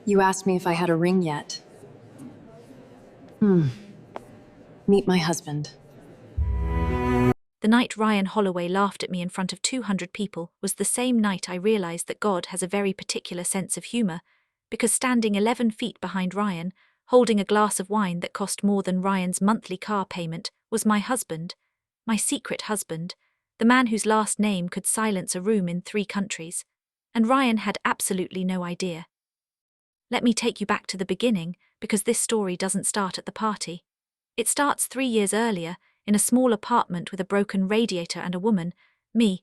You asked me if I had a ring yet. Meet my husband. The night Ryan Holloway laughed at me in front of 200 people was the same night I realized that God has a very particular sense of humor, because standing 11 feet behind Ryan, holding a glass of wine that cost more than Ryan's monthly car payment, was my husband, my secret husband, the man whose last name could silence a room in 3 countries. And Ryan had absolutely no idea. Let me take you back to the beginning, because this story doesn't start at the party. It starts 3 years earlier, in a small apartment with a broken radiator and a woman, me,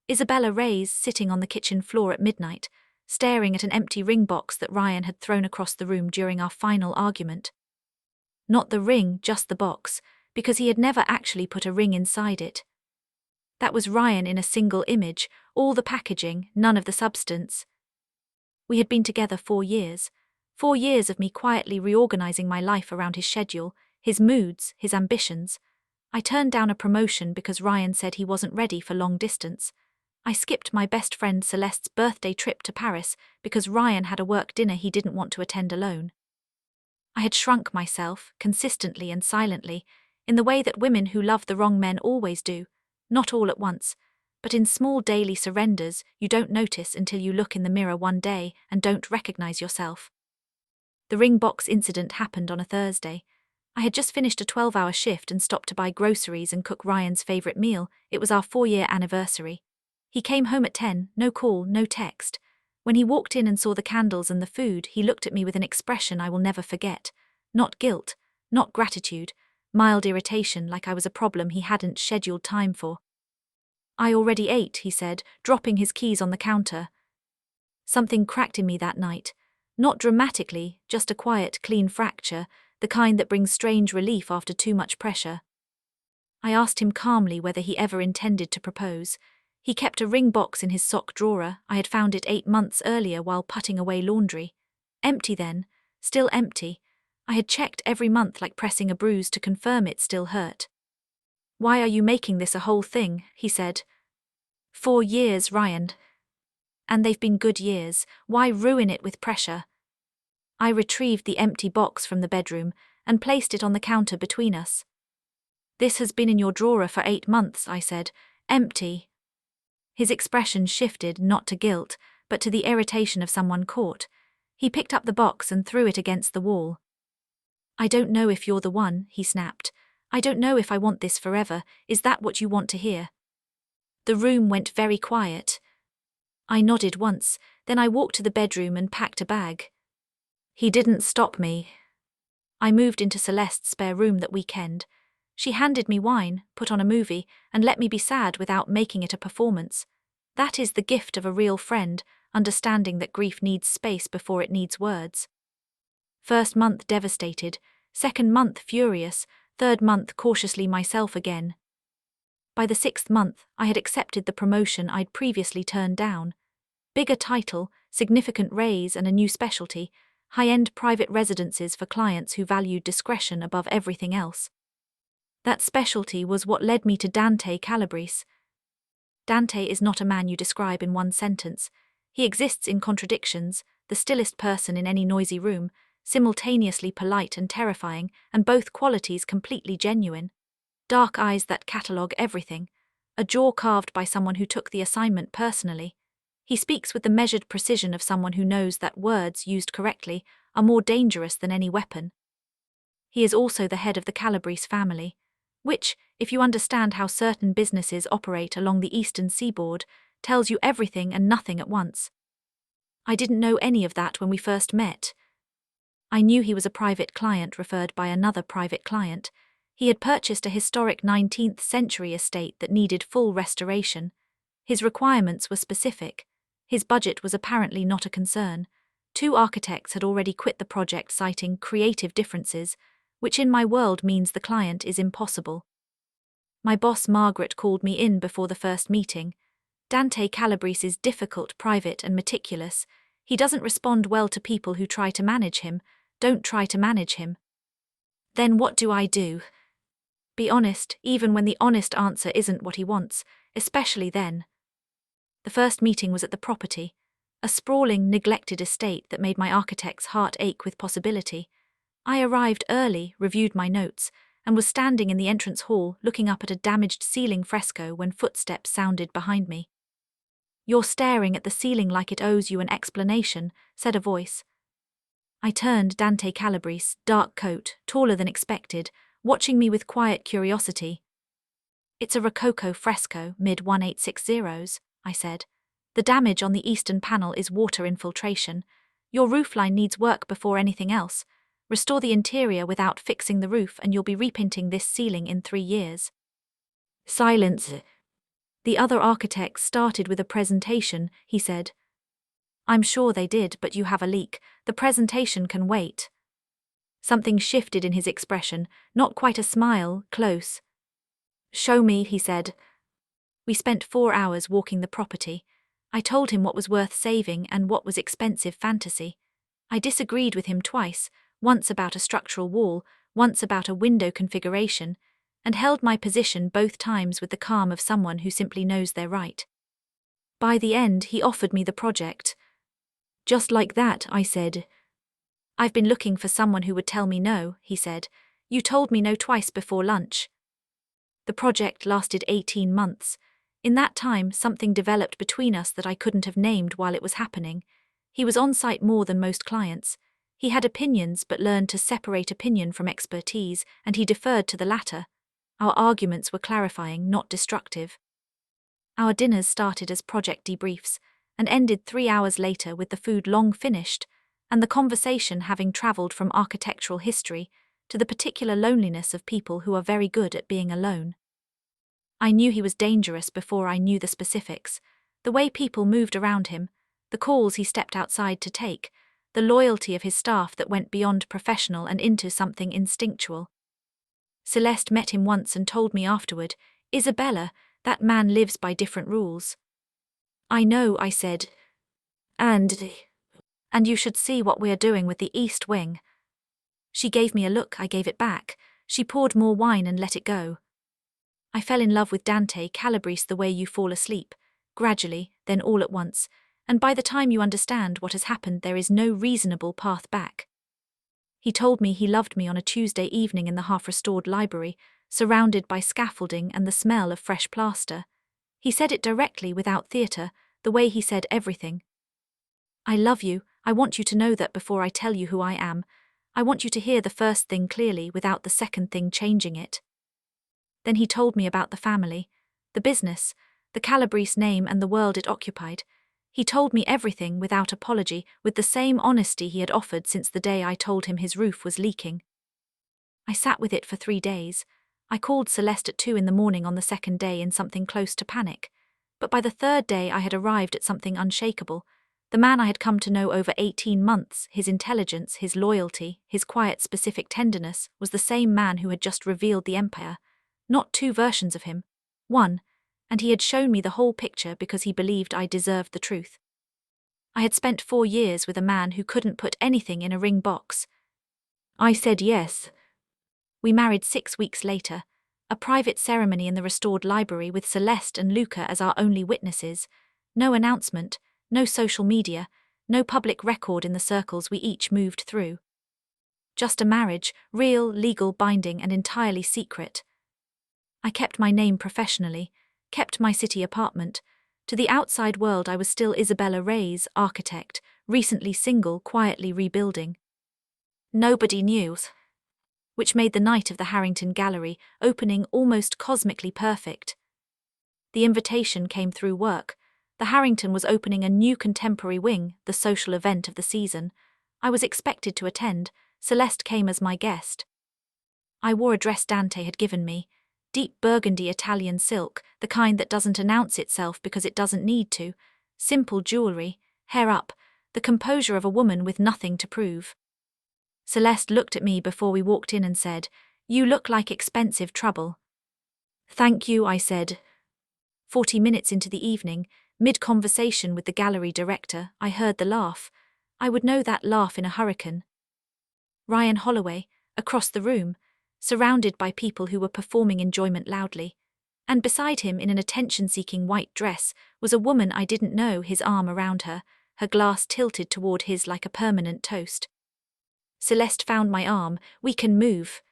Isabella Reyes, sitting on the kitchen floor at midnight, staring at an empty ring box that Ryan had thrown across the room during our final argument. Not the ring, just the box, because he had never actually put a ring inside it. That was Ryan in a single image, all the packaging, none of the substance. We had been together 4 years. 4 years of me quietly reorganizing my life around his schedule, his moods, his ambitions. I turned down a promotion because Ryan said he wasn't ready for long distance. I skipped my best friend Celeste's birthday trip to Paris because Ryan had a work dinner he didn't want to attend alone. I had shrunk myself, consistently and silently, in the way that women who love the wrong men always do, not all at once, but in small daily surrenders you don't notice until you look in the mirror one day and don't recognize yourself. The ring box incident happened on a Thursday. I had just finished a 12-hour shift and stopped to buy groceries and cook Ryan's favorite meal. It was our 4-year anniversary. He came home at 10, no call, no text. When he walked in and saw the candles and the food, he looked at me with an expression I will never forget. Not guilt, not gratitude, mild irritation like I was a problem he hadn't scheduled time for. I already ate, he said, dropping his keys on the counter. Something cracked in me that night. Not dramatically, just a quiet, clean fracture, the kind that brings strange relief after too much pressure. I asked him calmly whether he ever intended to propose. He kept a ring box in his sock drawer. I had found it 8 months earlier while putting away laundry. Empty then, still empty. I had checked every month like pressing a bruise to confirm it still hurt. Why are you making this a whole thing? He said. 4 years, Ryan. And they've been good years. Why ruin it with pressure? I retrieved the empty box from the bedroom and placed it on the counter between us. This has been in your drawer for 8 months, I said. Empty. His expression shifted not to guilt, but to the irritation of someone caught. He picked up the box and threw it against the wall. I don't know if you're the one, he snapped. I don't know if I want this forever. Is that what you want to hear? The room went very quiet. I nodded once, then I walked to the bedroom and packed a bag. He didn't stop me. I moved into Celeste's spare room that weekend. She handed me wine, put on a movie, and let me be sad without making it a performance. That is the gift of a real friend, understanding that grief needs space before it needs words. First month devastated, second month furious, third month cautiously myself again. By the 6th month, I had accepted the promotion I'd previously turned down. Bigger title, significant raise and a new specialty, high-end private residences for clients who valued discretion above everything else. That specialty was what led me to Dante Calabrese. Dante is not a man you describe in one sentence. He exists in contradictions, the stillest person in any noisy room, simultaneously polite and terrifying, and both qualities completely genuine. Dark eyes that catalogue everything, a jaw carved by someone who took the assignment personally. He speaks with the measured precision of someone who knows that words, used correctly, are more dangerous than any weapon. He is also the head of the Calabrese family, which, if you understand how certain businesses operate along the eastern seaboard, tells you everything and nothing at once. I didn't know any of that when we first met. I knew he was a private client referred by another private client. He had purchased a historic 19th century estate that needed full restoration. His requirements were specific. His budget was apparently not a concern. 2 architects had already quit the project citing creative differences, which in my world means the client is impossible. My boss Margaret called me in before the first meeting. Dante Calabrese is difficult, private and meticulous. He doesn't respond well to people who try to manage him. Don't try to manage him. Then what do I do? Be honest, even when the honest answer isn't what he wants, especially then. The first meeting was at the property. a sprawling, neglected estate that made my architect's heart ache with possibility. I arrived early, reviewed my notes, and was standing in the entrance hall looking up at a damaged ceiling fresco when footsteps sounded behind me. "You're staring at the ceiling like it owes you an explanation," said a voice. I turned. Dante Calabrese, dark coat, taller than expected, watching me with quiet curiosity. "It's a Rococo fresco, mid-1860s, I said. "The damage on the eastern panel is water infiltration. Your roofline needs work before anything else. Restore the interior without fixing the roof and you'll be repainting this ceiling in 3 years. Silence. "The other architects started with a presentation," he said. "I'm sure they did, but you have a leak. The presentation can wait." Something shifted in his expression, not quite a smile, close. "Show me," he said. We spent 4 hours walking the property. I told him what was worth saving and what was expensive fantasy. I disagreed with him twice, once about a structural wall, once about a window configuration, and held my position both times with the calm of someone who simply knows they're right. By the end, he offered me the project. "Just like that," I said. "I've been looking for someone who would tell me no," he said. "You told me no twice before lunch." The project lasted 18 months. In that time, something developed between us that I couldn't have named while it was happening. He was on site more than most clients. He had opinions but learned to separate opinion from expertise, and he deferred to the latter. Our arguments were clarifying, not destructive. Our dinners started as project debriefs and ended 3 hours later with the food long finished and the conversation having travelled from architectural history to the particular loneliness of people who are very good at being alone. I knew he was dangerous before I knew the specifics. The way people moved around him, the calls he stepped outside to take, the loyalty of his staff that went beyond professional and into something instinctual. Celeste met him once and told me afterward, "Isabella, that man lives by different rules." "I know," I said. And you should see what we are doing with the East Wing." She gave me a look, I gave it back. She poured more wine and let it go. I fell in love with Dante Calabrese the way you fall asleep, gradually, then all at once, and by the time you understand what has happened there is no reasonable path back. He told me he loved me on a Tuesday evening in the half-restored library, surrounded by scaffolding and the smell of fresh plaster. He said it directly without theatre, the way he said everything. "I love you. I want you to know that before I tell you who I am. I want you to hear the first thing clearly without the second thing changing it." Then he told me about the family, the business, the Calabrese name and the world it occupied. He told me everything without apology, with the same honesty he had offered since the day I told him his roof was leaking. I sat with it for 3 days. I called Celeste at 2 in the morning on the second day in something close to panic. But by the third day I had arrived at something unshakable. The man I had come to know over 18 months, his intelligence, his loyalty, his quiet specific tenderness, was the same man who had just revealed the empire. Not 2 versions of him, one, and he had shown me the whole picture because he believed I deserved the truth. I had spent 4 years with a man who couldn't put anything in a ring box. I said yes. We married 6 weeks later, a private ceremony in the restored library with Celeste and Luca as our only witnesses. No announcement, no social media, no public record in the circles we each moved through. Just a marriage, real, legal, binding, and entirely secret. I kept my name professionally, kept my city apartment. To the outside world I was still Isabella Reyes, architect, recently single, quietly rebuilding. Nobody knew. Which made the night of the Harrington Gallery opening almost cosmically perfect. The invitation came through work. The Harrington was opening a new contemporary wing, the social event of the season. I was expected to attend. Celeste came as my guest. I wore a dress Dante had given me. Deep burgundy Italian silk, the kind that doesn't announce itself because it doesn't need to. Simple jewelry, hair up, the composure of a woman with nothing to prove. Celeste looked at me before we walked in and said, "You look like expensive trouble." "Thank you," I said. 40 minutes into the evening, mid-conversation with the gallery director, I heard the laugh. I would know that laugh in a hurricane. Ryan Holloway, across the room, surrounded by people who were performing enjoyment loudly. And beside him in an attention-seeking white dress was a woman I didn't know, his arm around her, her glass tilted toward his like a permanent toast. Celeste found my arm. We can move.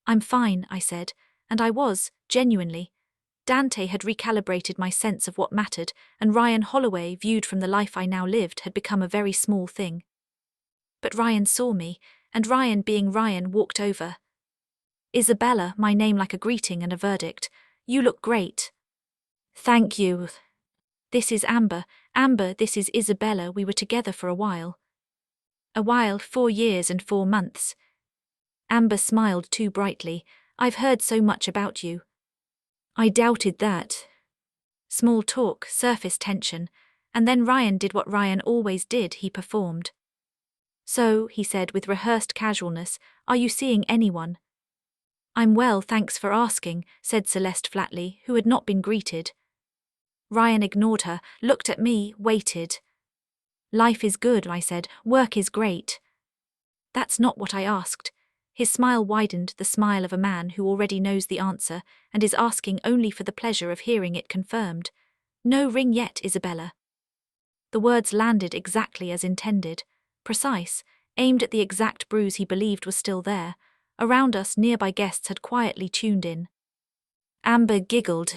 I'm fine, I said, and I was, genuinely. Dante had recalibrated my sense of what mattered, and Ryan Holloway, viewed from the life I now lived, had become a very small thing. But Ryan saw me, and Ryan, being Ryan, walked over. Isabella, my name like a greeting and a verdict. You look great. Thank you. This is Amber. Amber, this is Isabella. We were together for a while. A while, 4 years and 4 months. Amber smiled too brightly. I've heard so much about you. I doubted that. Small talk, surface tension, and then Ryan did what Ryan always did, he performed. So, he said with rehearsed casualness, are you seeing anyone? I'm well, thanks for asking, said Celeste flatly, who had not been greeted. Ryan ignored her, looked at me, waited. Life is good, I said, work is great. That's not what I asked. His smile widened, the smile of a man who already knows the answer and is asking only for the pleasure of hearing it confirmed. No ring yet, Isabella. The words landed exactly as intended, precise, aimed at the exact bruise he believed was still there. Around us, nearby guests had quietly tuned in. Amber giggled.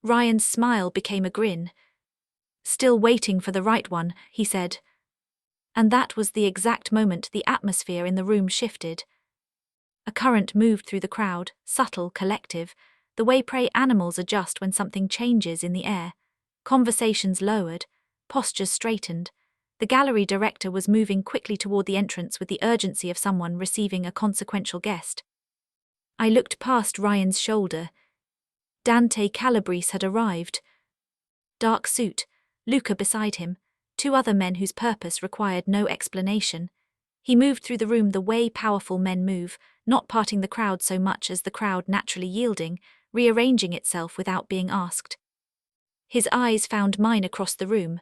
Ryan's smile became a grin. Still waiting for the right one, he said. And that was the exact moment the atmosphere in the room shifted. A current moved through the crowd, subtle, collective, the way prey animals adjust when something changes in the air. Conversations lowered, postures straightened. The gallery director was moving quickly toward the entrance with the urgency of someone receiving a consequential guest. I looked past Ryan's shoulder. Dante Calabrese had arrived. Dark suit, Luca beside him, 2 other men whose purpose required no explanation. He moved through the room the way powerful men move, not parting the crowd so much as the crowd naturally yielding, rearranging itself without being asked. His eyes found mine across the room.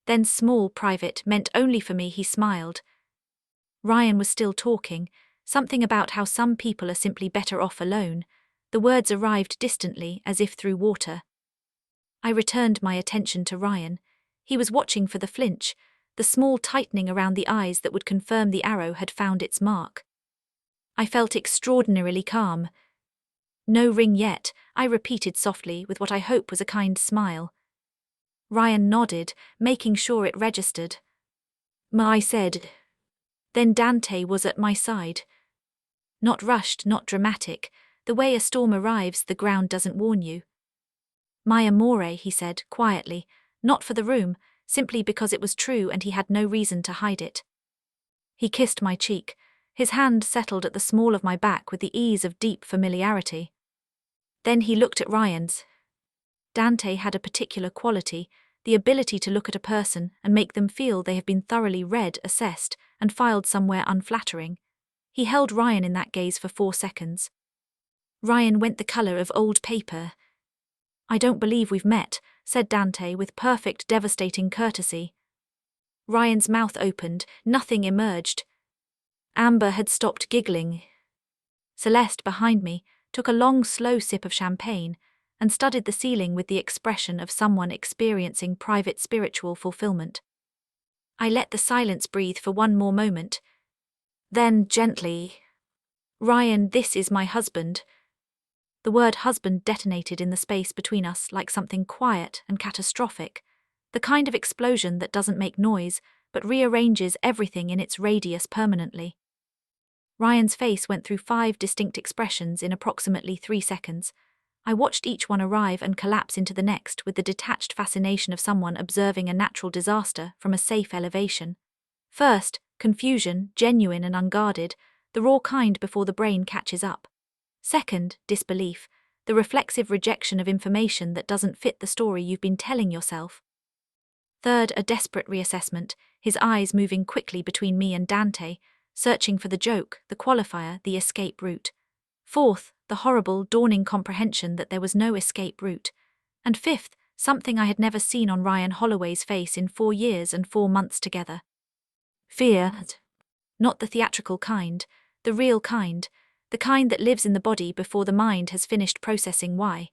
Then small, private, meant only for me, he smiled. Ryan was still talking, something about how some people are simply better off alone. The words arrived distantly, as if through water. I returned my attention to Ryan. He was watching for the flinch, the small tightening around the eyes that would confirm the arrow had found its mark. I felt extraordinarily calm. No ring yet, I repeated softly with what I hope was a kind smile. Ryan nodded, making sure it registered. I said. Then Dante was at my side. Not rushed, not dramatic. The way a storm arrives, the ground doesn't warn you. My amore, he said, quietly, not for the room, simply because it was true and he had no reason to hide it. He kissed my cheek. His hand settled at the small of my back with the ease of deep familiarity. Then he looked at Ryan's. Dante had a particular quality, the ability to look at a person and make them feel they have been thoroughly read, assessed, and filed somewhere unflattering. He held Ryan in that gaze for 4 seconds. Ryan went the color of old paper. I don't believe we've met, said Dante with perfect, devastating courtesy. Ryan's mouth opened, nothing emerged. Amber had stopped giggling. Celeste, behind me, took a long, slow sip of champagne and studied the ceiling with the expression of someone experiencing private spiritual fulfillment. I let the silence breathe for 1 more moment. Then, gently, Ryan, this is my husband. The word husband detonated in the space between us like something quiet and catastrophic, the kind of explosion that doesn't make noise but rearranges everything in its radius permanently. Ryan's face went through 5 distinct expressions in approximately 3 seconds. I watched each one arrive and collapse into the next with the detached fascination of someone observing a natural disaster from a safe elevation. First, confusion, genuine and unguarded, the raw kind before the brain catches up. Second, disbelief, the reflexive rejection of information that doesn't fit the story you've been telling yourself. Third, a desperate reassessment, his eyes moving quickly between me and Dante, searching for the joke, the qualifier, the escape route. Fourth, the horrible, dawning comprehension that there was no escape route. And fifth, something I had never seen on Ryan Holloway's face in 4 years and 4 months together. Fear. Not the theatrical kind, the real kind, the kind that lives in the body before the mind has finished processing why.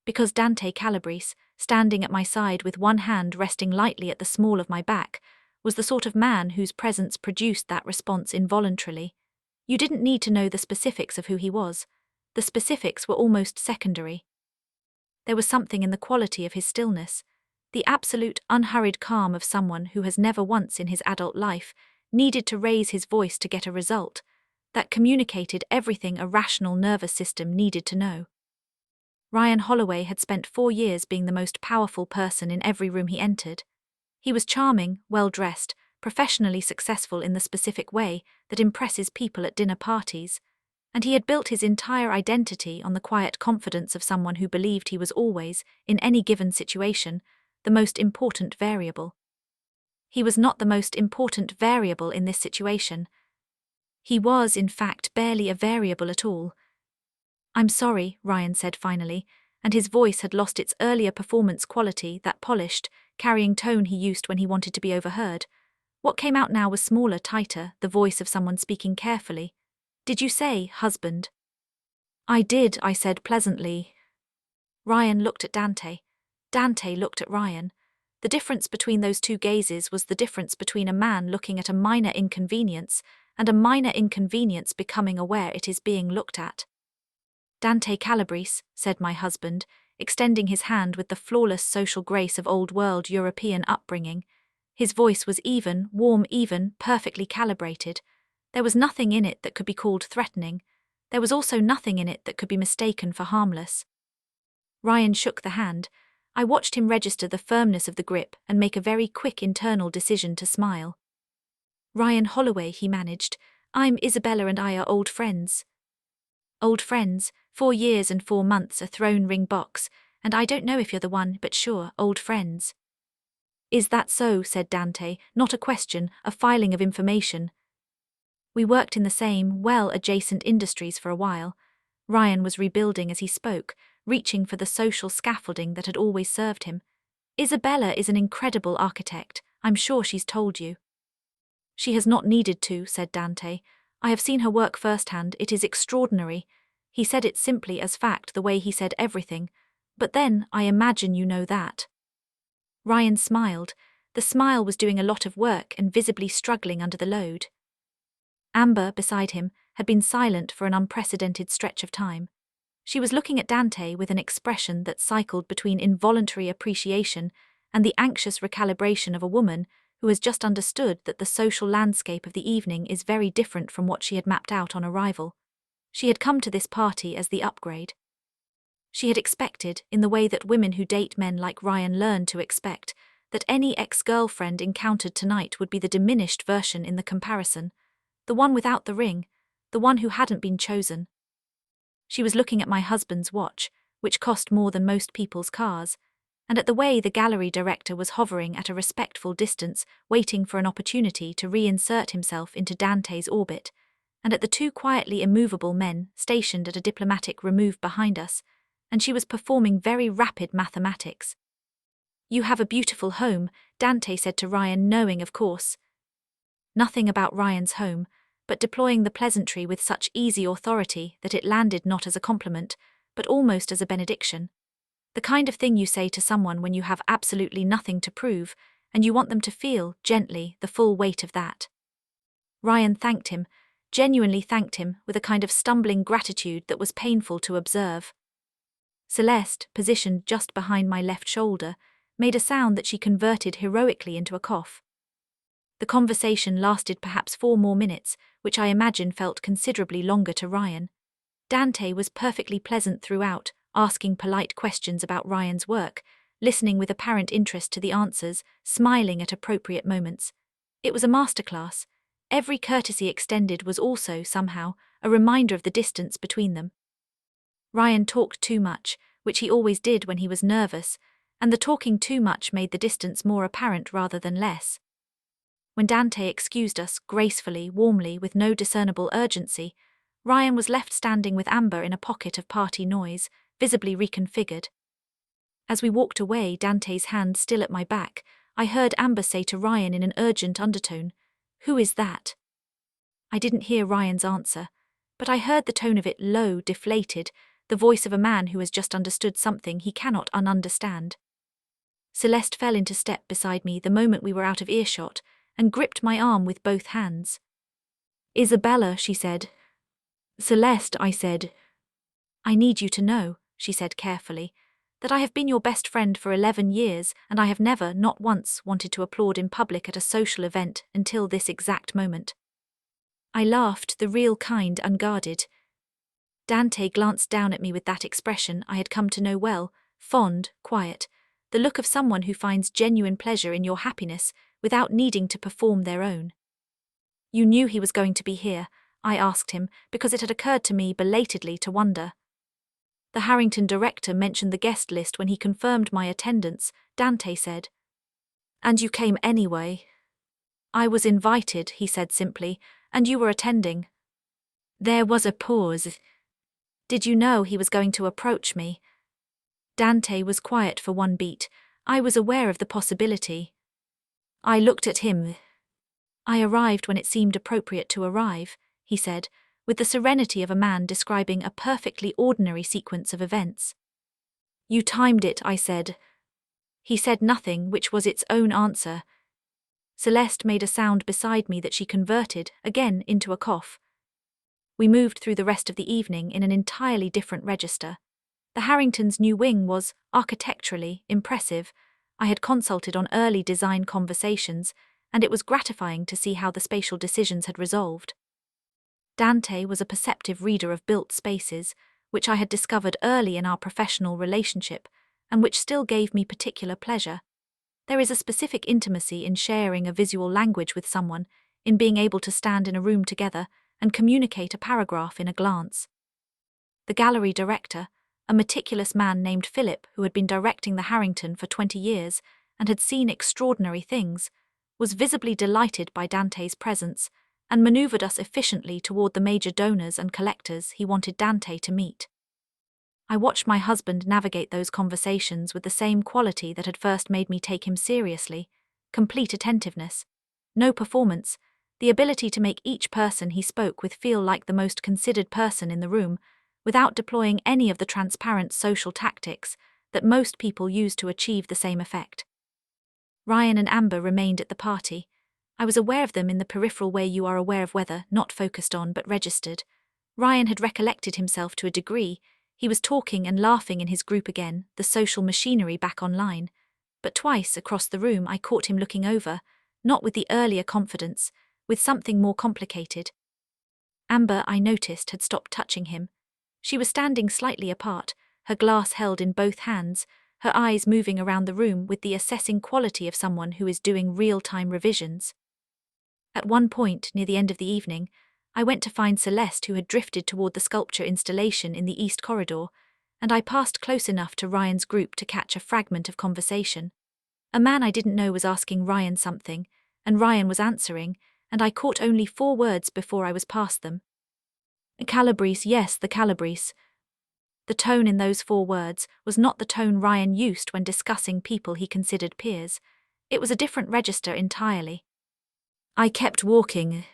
because Dante Calabrese, standing at my side with one hand resting lightly at the small of my back, was the sort of man whose presence produced that response involuntarily. You didn't need to know the specifics of who he was. The specifics were almost secondary. There was something in the quality of his stillness, the absolute, unhurried calm of someone who has never once in his adult life needed to raise his voice to get a result, that communicated everything a rational nervous system needed to know. Ryan Holloway had spent 4 years being the most powerful person in every room he entered. He was charming, well-dressed, professionally successful in the specific way that impresses people at dinner parties, and he had built his entire identity on the quiet confidence of someone who believed he was always, in any given situation, the most important variable. He was not the most important variable in this situation. He was, in fact, barely a variable at all. "I'm sorry," Ryan said finally, and his voice had lost its earlier performance quality, that polished, carrying tone he used when he wanted to be overheard. What came out now was smaller, tighter, the voice of someone speaking carefully. "Did you say, husband?" "I did," I said pleasantly. Ryan looked at Dante. Dante looked at Ryan. The difference between those two gazes was the difference between a man looking at a minor inconvenience and a minor inconvenience becoming aware it is being looked at. "Dante Calabrese," said my husband, extending his hand with the flawless social grace of old-world European upbringing. His voice was even, warm even, perfectly calibrated. There was nothing in it that could be called threatening. There was also nothing in it that could be mistaken for harmless. Ryan shook the hand. I watched him register the firmness of the grip and make a very quick internal decision to smile. "Ryan Holloway," he managed. "I'm Isabella and I are old friends." "Old friends, 4 years and 4 months, a throne ring box, and I don't know if you're the one, but sure, old friends." "Is that so?" said Dante, not a question, a filing of information. "We worked in the same, adjacent industries for a while." Ryan was rebuilding as he spoke, reaching for the social scaffolding that had always served him. "Isabella is an incredible architect. I'm sure she's told you." "She has not needed to," said Dante. "I have seen her work firsthand. It is extraordinary." He said it simply as fact, the way he said everything. "But then, I imagine you know that." Ryan smiled. The smile was doing a lot of work and visibly struggling under the load. Amber, beside him, had been silent for an unprecedented stretch of time. She was looking at Dante with an expression that cycled between involuntary appreciation and the anxious recalibration of a woman who has just understood that the social landscape of the evening is very different from what she had mapped out on arrival. She had come to this party as the upgrade. She had expected, in the way that women who date men like Ryan learn to expect, that any ex-girlfriend encountered tonight would be the diminished version in the comparison, the one without the ring, the one who hadn't been chosen. She was looking at my husband's watch, which cost more than most people's cars, and at the way the gallery director was hovering at a respectful distance, waiting for an opportunity to reinsert himself into Dante's orbit, and at the 2 quietly immovable men stationed at a diplomatic remove behind us, and she was performing very rapid mathematics. "You have a beautiful home," Dante said to Ryan, knowing, of course, nothing about Ryan's home, but deploying the pleasantry with such easy authority that it landed not as a compliment, but almost as a benediction. The kind of thing you say to someone when you have absolutely nothing to prove, and you want them to feel, gently, the full weight of that. Ryan thanked him, genuinely thanked him, with a kind of stumbling gratitude that was painful to observe. Celeste, positioned just behind my left shoulder, made a sound that she converted heroically into a cough. The conversation lasted perhaps 4 more minutes, which I imagine felt considerably longer to Ryan. Dante was perfectly pleasant throughout, asking polite questions about Ryan's work, listening with apparent interest to the answers, smiling at appropriate moments. It was a masterclass. Every courtesy extended was also, somehow, a reminder of the distance between them. Ryan talked too much, which he always did when he was nervous, and the talking too much made the distance more apparent rather than less. When Dante excused us, gracefully, warmly, with no discernible urgency, Ryan was left standing with Amber in a pocket of party noise, visibly reconfigured. As we walked away, Dante's hand still at my back, I heard Amber say to Ryan in an urgent undertone, "Who is that?" I didn't hear Ryan's answer, but I heard the tone of it, low, deflated, the voice of a man who has just understood something he cannot ununderstand. Celeste fell into step beside me the moment we were out of earshot and gripped my arm with both hands. "Isabella," she said. "Celeste," I said. "I need you to know," she said carefully, "that I have been your best friend for 11 years and I have never, not once, wanted to applaud in public at a social event until this exact moment." I laughed, the real kind, unguarded. Dante glanced down at me with that expression I had come to know well, fond, quiet, the look of someone who finds genuine pleasure in your happiness without needing to perform their own. "You knew he was going to be here," I asked him, because it had occurred to me belatedly to wonder. "The Harrington director mentioned the guest list when he confirmed my attendance," Dante said. "And you came anyway?" "I was invited," he said simply, "and you were attending." There was a pause. "Did you know he was going to approach me?" Dante was quiet for one beat. I was aware of the possibility. I looked at him. "I arrived when it seemed appropriate to arrive," he said, with the serenity of a man describing a perfectly ordinary sequence of events. "You timed it," I said. He said nothing, which was its own answer. Celeste made a sound beside me that she converted, again, into a cough. We moved through the rest of the evening in an entirely different register. The Harringtons' new wing was, architecturally, impressive. I had consulted on early design conversations, and it was gratifying to see how the spatial decisions had resolved. Dante was a perceptive reader of built spaces, which I had discovered early in our professional relationship, and which still gave me particular pleasure. There is a specific intimacy in sharing a visual language with someone, in being able to stand in a room together and communicate a paragraph in a glance. The gallery director, a meticulous man named Philip who had been directing the Harrington for 20 years and had seen extraordinary things, was visibly delighted by Dante's presence and maneuvered us efficiently toward the major donors and collectors he wanted Dante to meet. I watched my husband navigate those conversations with the same quality that had first made me take him seriously: complete attentiveness. No performance, the ability to make each person he spoke with feel like the most considered person in the room, without deploying any of the transparent social tactics that most people use to achieve the same effect. Ryan and Amber remained at the party. I was aware of them in the peripheral way you are aware of weather, not focused on but registered. Ryan had recollected himself to a degree. He was talking and laughing in his group again, the social machinery back online. But twice across the room I caught him looking over, not with the earlier confidence, with something more complicated. Amber, I noticed, had stopped touching him. She was standing slightly apart, her glass held in both hands, her eyes moving around the room with the assessing quality of someone who is doing real-time revisions. At one point, near the end of the evening, I went to find Celeste, who had drifted toward the sculpture installation in the east corridor, and I passed close enough to Ryan's group to catch a fragment of conversation. A man I didn't know was asking Ryan something, and Ryan was answering, and I caught only 4 words before I was past them. "Calabrese, yes, the Calabrese." The tone in those 4 words was not the tone Ryan used when discussing people he considered peers. It was a different register entirely. I kept walking.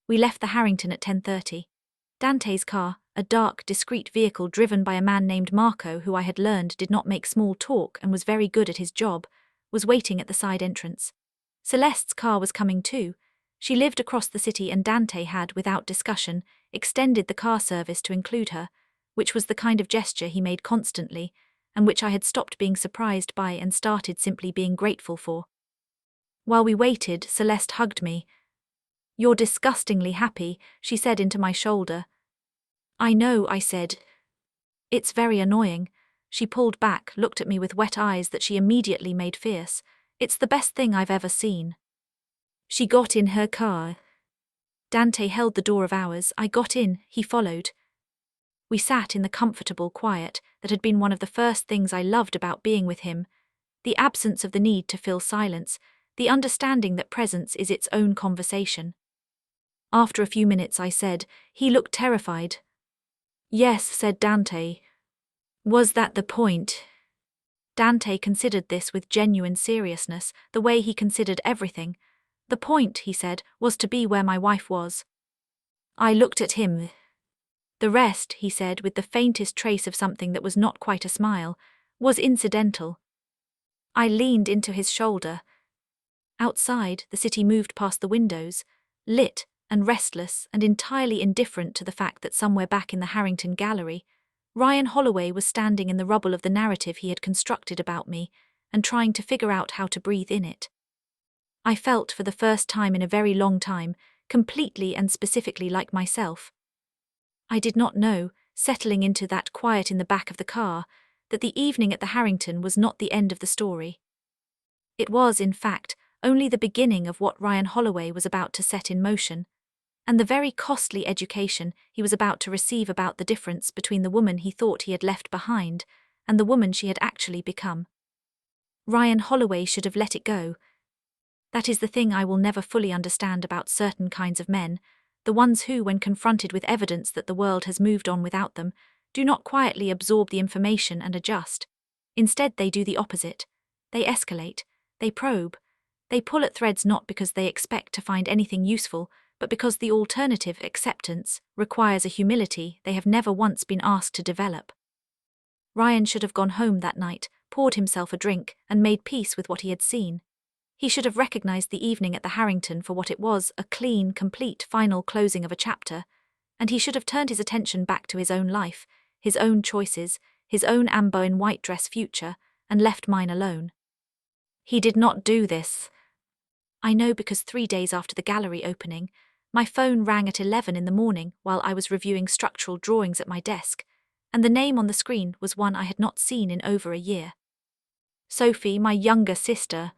We left the Harrington at 10:30. Dante's car, a dark, discreet vehicle driven by a man named Marco who I had learned did not make small talk and was very good at his job, was waiting at the side entrance. Celeste's car was coming too. She lived across the city and Dante had, without discussion, extended the car service to include her, which was the kind of gesture he made constantly, and which I had stopped being surprised by and started simply being grateful for. While we waited, Celeste hugged me. "You're disgustingly happy," she said into my shoulder. "I know," I said. "It's very annoying." She pulled back, looked at me with wet eyes that she immediately made fierce. "It's the best thing I've ever seen." She got in her car. Dante held the door of ours. I got in, he followed. We sat in the comfortable quiet that had been one of the first things I loved about being with him: the absence of the need to fill silence, the understanding that presence is its own conversation. After a few minutes I said, "He looked terrified." "Yes," said Dante. "Was that the point?" Dante considered this with genuine seriousness, the way he considered everything. "The point," he said, "was to be where my wife was." I looked at him. The rest, he said with the faintest trace of something that was not quite a smile, was incidental. I leaned into his shoulder. Outside, the city moved past the windows, lit and restless and entirely indifferent to the fact that somewhere back in the Harrington Gallery, Ryan Holloway was standing in the rubble of the narrative he had constructed about me and trying to figure out how to breathe in it. I felt, for the first time in a very long time, completely and specifically like myself. I did not know, settling into that quiet in the back of the car, that the evening at the Harrington was not the end of the story. It was, in fact, only the beginning of what Ryan Holloway was about to set in motion, and the very costly education he was about to receive about the difference between the woman he thought he had left behind and the woman she had actually become. Ryan Holloway should have let it go. That is the thing I will never fully understand about certain kinds of men, the ones who, when confronted with evidence that the world has moved on without them, do not quietly absorb the information and adjust. Instead, they do the opposite. They escalate, they probe, they pull at threads not because they expect to find anything useful, but because the alternative, acceptance, requires a humility they have never once been asked to develop. Ryan should have gone home that night, poured himself a drink, and made peace with what he had seen. He should have recognized the evening at the Harrington for what it was, a clean, complete, final closing of a chapter, and he should have turned his attention back to his own life, his own choices, his own amber in white dress future, and left mine alone. He did not do this. I know because 3 days after the gallery opening, my phone rang at 11 in the morning while I was reviewing structural drawings at my desk, and the name on the screen was one I had not seen in over a year. Sophie, my younger sister.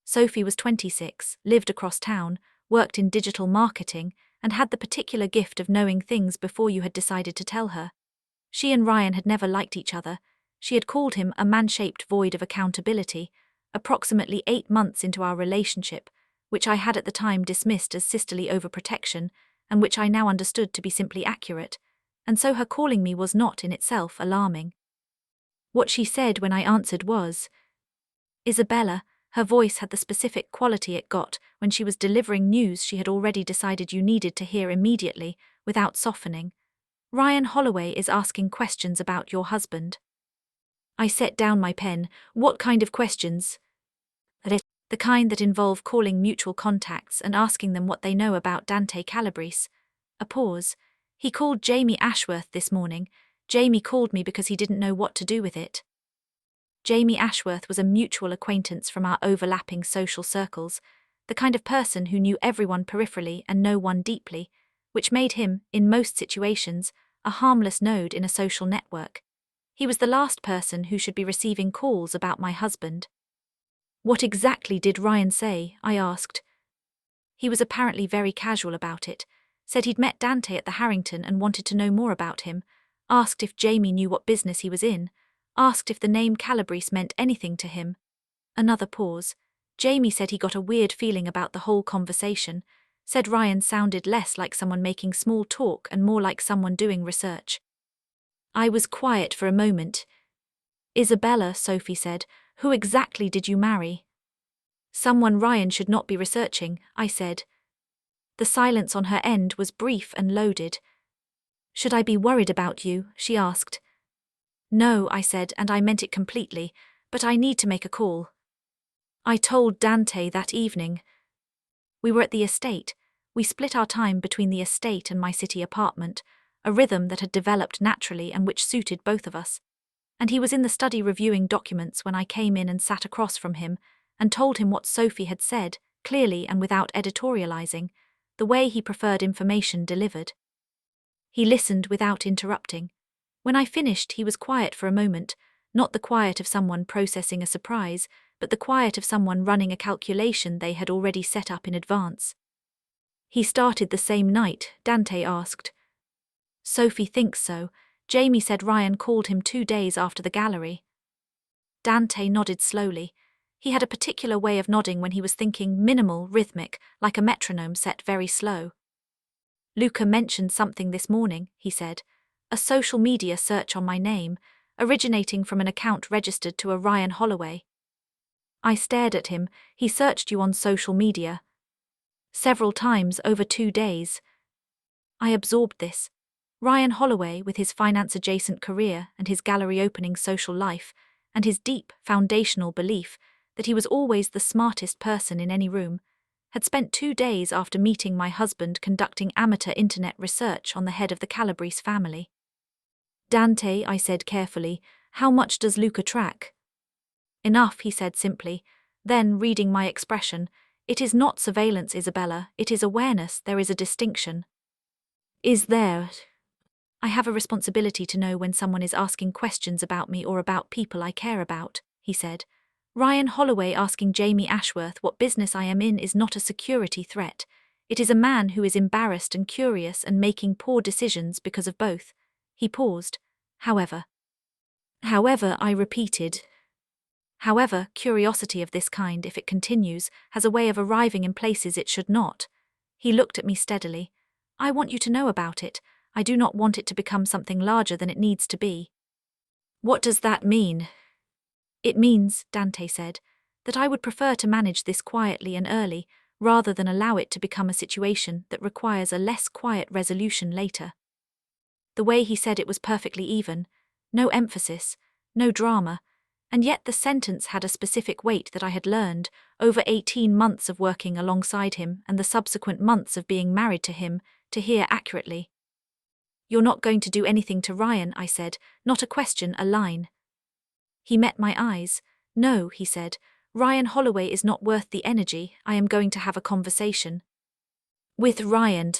Sophie was 26, lived across town, worked in digital marketing, and had the particular gift of knowing things before you had decided to tell her. She and Ryan had never liked each other. She had called him a man-shaped void of accountability, approximately 8 months into our relationship, which I had at the time dismissed as sisterly overprotection, and which I now understood to be simply accurate, and so her calling me was not in itself alarming. What she said when I answered was, "Isabella." Her voice had the specific quality it got when she was delivering news she had already decided you needed to hear immediately, without softening. "Ryan Holloway is asking questions about your husband." I set down my pen. "What kind of questions?" "The kind that involve calling mutual contacts and asking them what they know about Dante Calabrese." A pause. "He called Jamie Ashworth this morning. Jamie called me because he didn't know what to do with it." Jamie Ashworth was a mutual acquaintance from our overlapping social circles, the kind of person who knew everyone peripherally and no one deeply, which made him, in most situations, a harmless node in a social network. He was the last person who should be receiving calls about my husband. "What exactly did Ryan say?" I asked. He was apparently very casual about it, said he'd met Dante at the Harrington and wanted to know more about him, asked if Jamie knew what business he was in, asked if the name Calabrese meant anything to him. Another pause. Jamie said he got a weird feeling about the whole conversation, said Ryan sounded less like someone making small talk and more like someone doing research. I was quiet for a moment. "Isabella," Sophie said, "who exactly did you marry?" "Someone Ryan should not be researching," I said. The silence on her end was brief and loaded. "Should I be worried about you?" she asked. "No," I said, and I meant it completely, "but I need to make a call." I told Dante that evening. We were at the estate. We split our time between the estate and my city apartment, a rhythm that had developed naturally and which suited both of us. And he was in the study reviewing documents when I came in and sat across from him and told him what Sophie had said, clearly and without editorializing, the way he preferred information delivered. He listened without interrupting. When I finished, he was quiet for a moment, not the quiet of someone processing a surprise, but the quiet of someone running a calculation they had already set up in advance. "He started the same night?" Dante asked. "Sophie thinks so. Jamie said Ryan called him 2 days after the gallery." Dante nodded slowly. He had a particular way of nodding when he was thinking, minimal, rhythmic, like a metronome set very slow. "Luca mentioned something this morning," he said. "A social media search on my name, originating from an account registered to a Ryan Holloway." I stared at him. "He searched you on social media?" "Several times over 2 days." I absorbed this. Ryan Holloway, with his finance-adjacent career and his gallery-opening social life, and his deep, foundational belief that he was always the smartest person in any room, had spent 2 days after meeting my husband conducting amateur internet research on the head of the Calabrese family. "Dante," I said carefully, "how much does Luca track?" "Enough," he said simply. Then, reading my expression, "It is not surveillance, Isabella, it is awareness, there is a distinction." "Is there?" "I have a responsibility to know when someone is asking questions about me or about people I care about," he said. "Ryan Holloway asking Jamie Ashworth what business I am in is not a security threat. It is a man who is embarrassed and curious and making poor decisions because of both." He paused. "However." "However," I repeated. "However, curiosity of this kind, if it continues, has a way of arriving in places it should not." He looked at me steadily. "I want you to know about it. I do not want it to become something larger than it needs to be." "What does that mean?" "It means," Dante said, "that I would prefer to manage this quietly and early, rather than allow it to become a situation that requires a less quiet resolution later." The way he said it was perfectly even, no emphasis, no drama, and yet the sentence had a specific weight that I had learned, over 18 months of working alongside him and the subsequent months of being married to him, to hear accurately. "You're not going to do anything to Ryan," I said, "not a question, a line." He met my eyes. "No," he said, "Ryan Holloway is not worth the energy. I am going to have a conversation." "With Ryan?"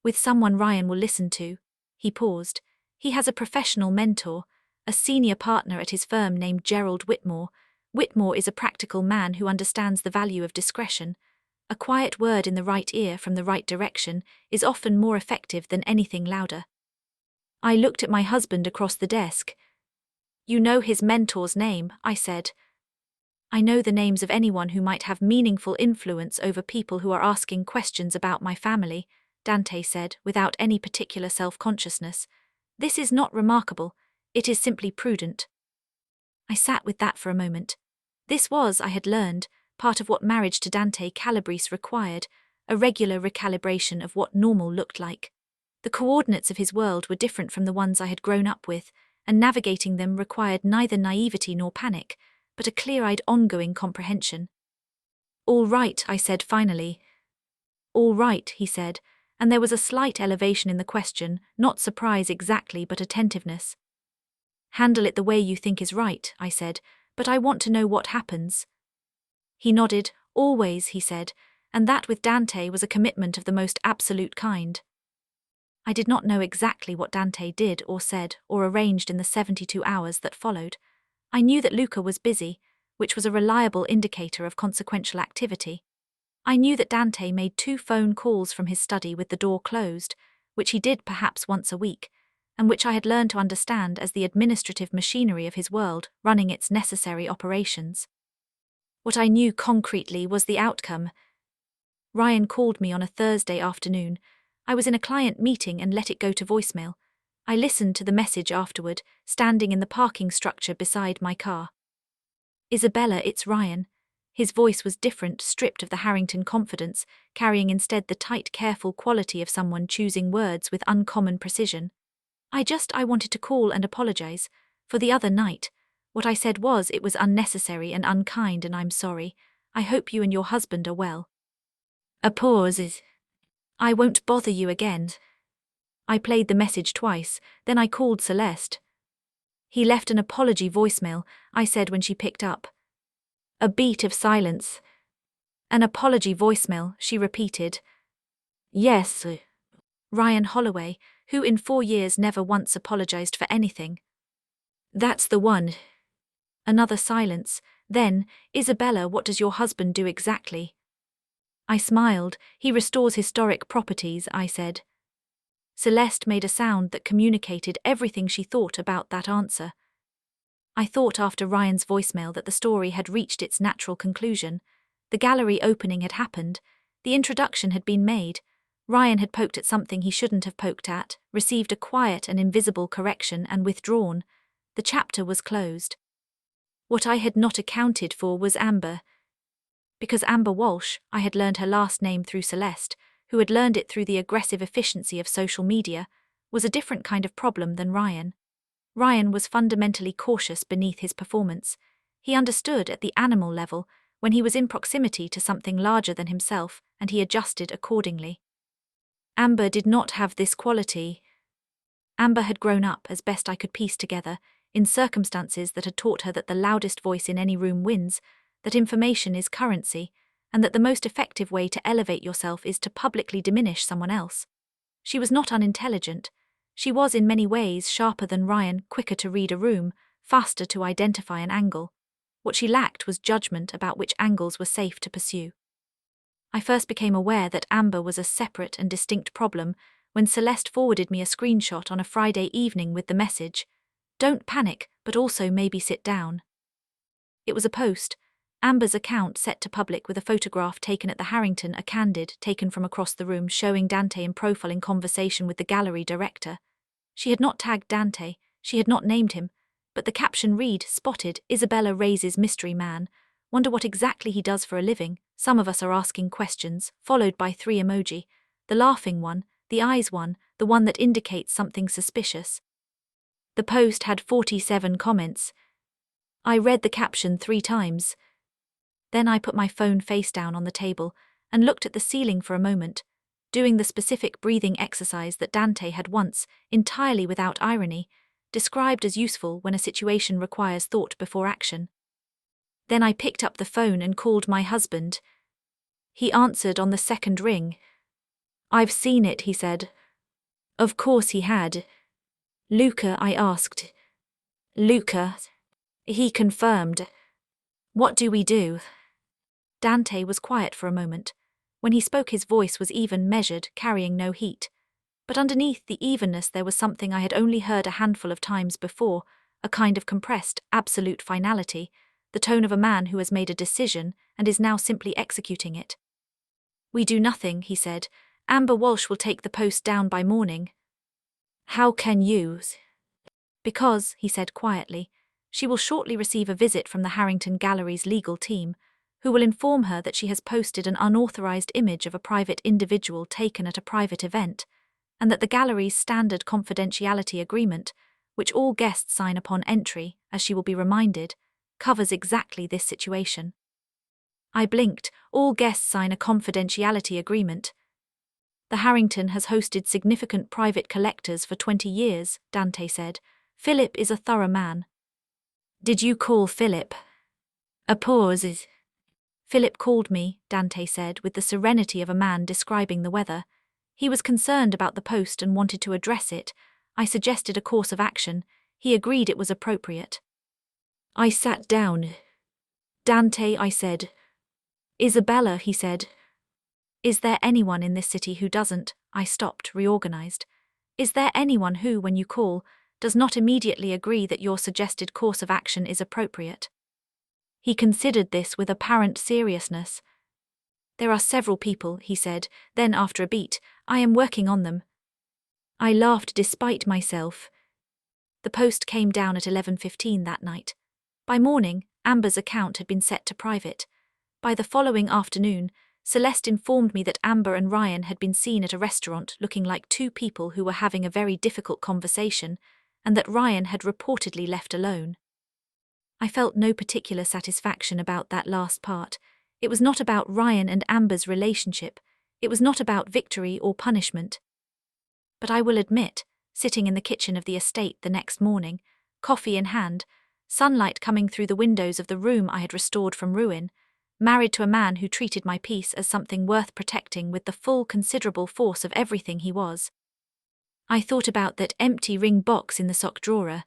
"With someone Ryan will listen to." He paused. "He has a professional mentor, a senior partner at his firm named Gerald Whitmore. Whitmore is a practical man who understands the value of discretion. A quiet word in the right ear from the right direction is often more effective than anything louder." I looked at my husband across the desk. "You know his mentor's name," I said. "I know the names of anyone who might have meaningful influence over people who are asking questions about my family," Dante said, without any particular self-consciousness. "This is not remarkable, it is simply prudent." I sat with that for a moment. This was, I had learned, part of what marriage to Dante Calabrese required, a regular recalibration of what normal looked like. The coordinates of his world were different from the ones I had grown up with, and navigating them required neither naivety nor panic, but a clear-eyed ongoing comprehension. "All right," I said finally. "All right," he said, and there was a slight elevation in the question, not surprise exactly but attentiveness. "Handle it the way you think is right," I said, "but I want to know what happens." He nodded. "Always," he said, and that with Dante was a commitment of the most absolute kind. I did not know exactly what Dante did or said or arranged in the 72 hours that followed. I knew that Luca was busy, which was a reliable indicator of consequential activity. I knew that Dante made 2 phone calls from his study with the door closed, which he did perhaps once a week, and which I had learned to understand as the administrative machinery of his world running its necessary operations. What I knew concretely was the outcome. Ryan called me on a Thursday afternoon. I was in a client meeting and let it go to voicemail. I listened to the message afterward, standing in the parking structure beside my car. "Isabella, it's Ryan." His voice was different, stripped of the Harrington confidence, carrying instead the tight, careful quality of someone choosing words with uncommon precision. I wanted to call and apologize. For the other night. What I said was it was unnecessary and unkind and I'm sorry. I hope you and your husband are well." A pause. "I won't bother you again." I played the message twice, then I called Celeste. "He left an apology voicemail," I said when she picked up. A beat of silence. "An apology voicemail," she repeated. "Yes, Ryan Holloway, who in 4 years never once apologized for anything." "That's the one." Another silence. Then, "Isabella, what does your husband do exactly?" I smiled. "He restores historic properties," I said. Celeste made a sound that communicated everything she thought about that answer. I thought after Ryan's voicemail that the story had reached its natural conclusion. The gallery opening had happened. The introduction had been made. Ryan had poked at something he shouldn't have poked at, received a quiet and invisible correction and withdrawn. The chapter was closed. What I had not accounted for was Amber. Because Amber Walsh, I had learned her last name through Celeste, who had learned it through the aggressive efficiency of social media, was a different kind of problem than Ryan. Ryan was fundamentally cautious beneath his performance. He understood at the animal level when he was in proximity to something larger than himself, and he adjusted accordingly. Amber did not have this quality. Amber had grown up, as best I could piece together, in circumstances that had taught her that the loudest voice in any room wins, that information is currency, and that the most effective way to elevate yourself is to publicly diminish someone else. She was not unintelligent. She was in many ways sharper than Ryan, quicker to read a room, faster to identify an angle. What she lacked was judgment about which angles were safe to pursue. I first became aware that Amber was a separate and distinct problem when Celeste forwarded me a screenshot on a Friday evening with the message, "Don't panic, but also maybe sit down." It was a post, Amber's account set to public with a photograph taken at the Harrington, a candid taken from across the room showing Dante in profile in conversation with the gallery director. She had not tagged Dante, she had not named him, but the caption read, "Spotted, Isabella raises mystery man. Wonder what exactly he does for a living. Some of us are asking questions," followed by 3 emoji, the laughing one, the eyes one, the one that indicates something suspicious. The post had 47 comments. I read the caption 3 times. Then I put my phone face down on the table and looked at the ceiling for a moment, doing the specific breathing exercise that Dante had once, entirely without irony, described as useful when a situation requires thought before action. Then I picked up the phone and called my husband. He answered on the second ring. "I've seen it," he said. Of course he had. "Luca," I asked. "Luca." He confirmed. "What do we do?" Dante was quiet for a moment. When he spoke his voice was even, measured, carrying no heat. But underneath the evenness there was something I had only heard a handful of times before, a kind of compressed, absolute finality, the tone of a man who has made a decision and is now simply executing it. "We do nothing," he said. "Amber Walsh will take the post down by morning." "How can you?" "Because," he said quietly, "she will shortly receive a visit from the Harrington Gallery's legal team, who will inform her that she has posted an unauthorized image of a private individual taken at a private event, and that the gallery's standard confidentiality agreement, which all guests sign upon entry, as she will be reminded, covers exactly this situation." I blinked. "All guests sign a confidentiality agreement." "The Harrington has hosted significant private collectors for 20 years, Dante said. "Philip is a thorough man." "Did you call Philip?" A pause. "Philip called me," Dante said, with the serenity of a man describing the weather. "He was concerned about the post and wanted to address it. I suggested a course of action. He agreed it was appropriate." I sat down. "Dante," I said. "Isabella," he said. "Is there anyone in this city who doesn't?" I stopped, reorganized. "Is there anyone who, when you call, does not immediately agree that your suggested course of action is appropriate?" He considered this with apparent seriousness. "There are several people," he said, then after a beat, "I am working on them." I laughed despite myself. The post came down at 11:15 that night. By morning, Amber's account had been set to private. By the following afternoon, Celeste informed me that Amber and Ryan had been seen at a restaurant looking like 2 people who were having a very difficult conversation, and that Ryan had reportedly left alone. I felt no particular satisfaction about that last part. It was not about Ryan and Amber's relationship. It was not about victory or punishment. But I will admit, sitting in the kitchen of the estate the next morning, coffee in hand, sunlight coming through the windows of the room I had restored from ruin, married to a man who treated my peace as something worth protecting with the full considerable force of everything he was. I thought about that empty ring box in the sock drawer,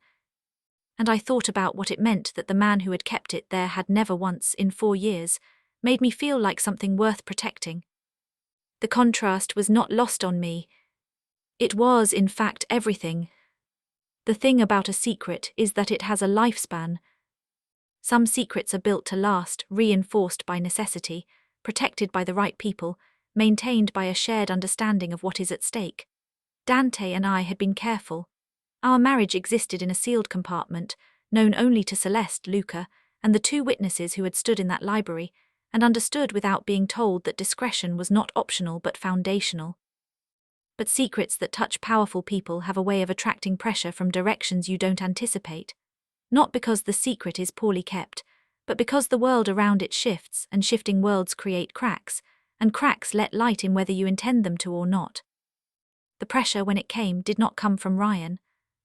and I thought about what it meant that the man who had kept it there had never once, in 4 years, made me feel like something worth protecting. The contrast was not lost on me. It was, in fact, everything. The thing about a secret is that it has a lifespan. Some secrets are built to last, reinforced by necessity, protected by the right people, maintained by a shared understanding of what is at stake. Dante and I had been careful. Our marriage existed in a sealed compartment, known only to Celeste, Luca, and the 2 witnesses who had stood in that library, and understood without being told that discretion was not optional but foundational. But secrets that touch powerful people have a way of attracting pressure from directions you don't anticipate. Not because the secret is poorly kept, but because the world around it shifts, and shifting worlds create cracks, and cracks let light in whether you intend them to or not. The pressure, when it came, did not come from Ryan.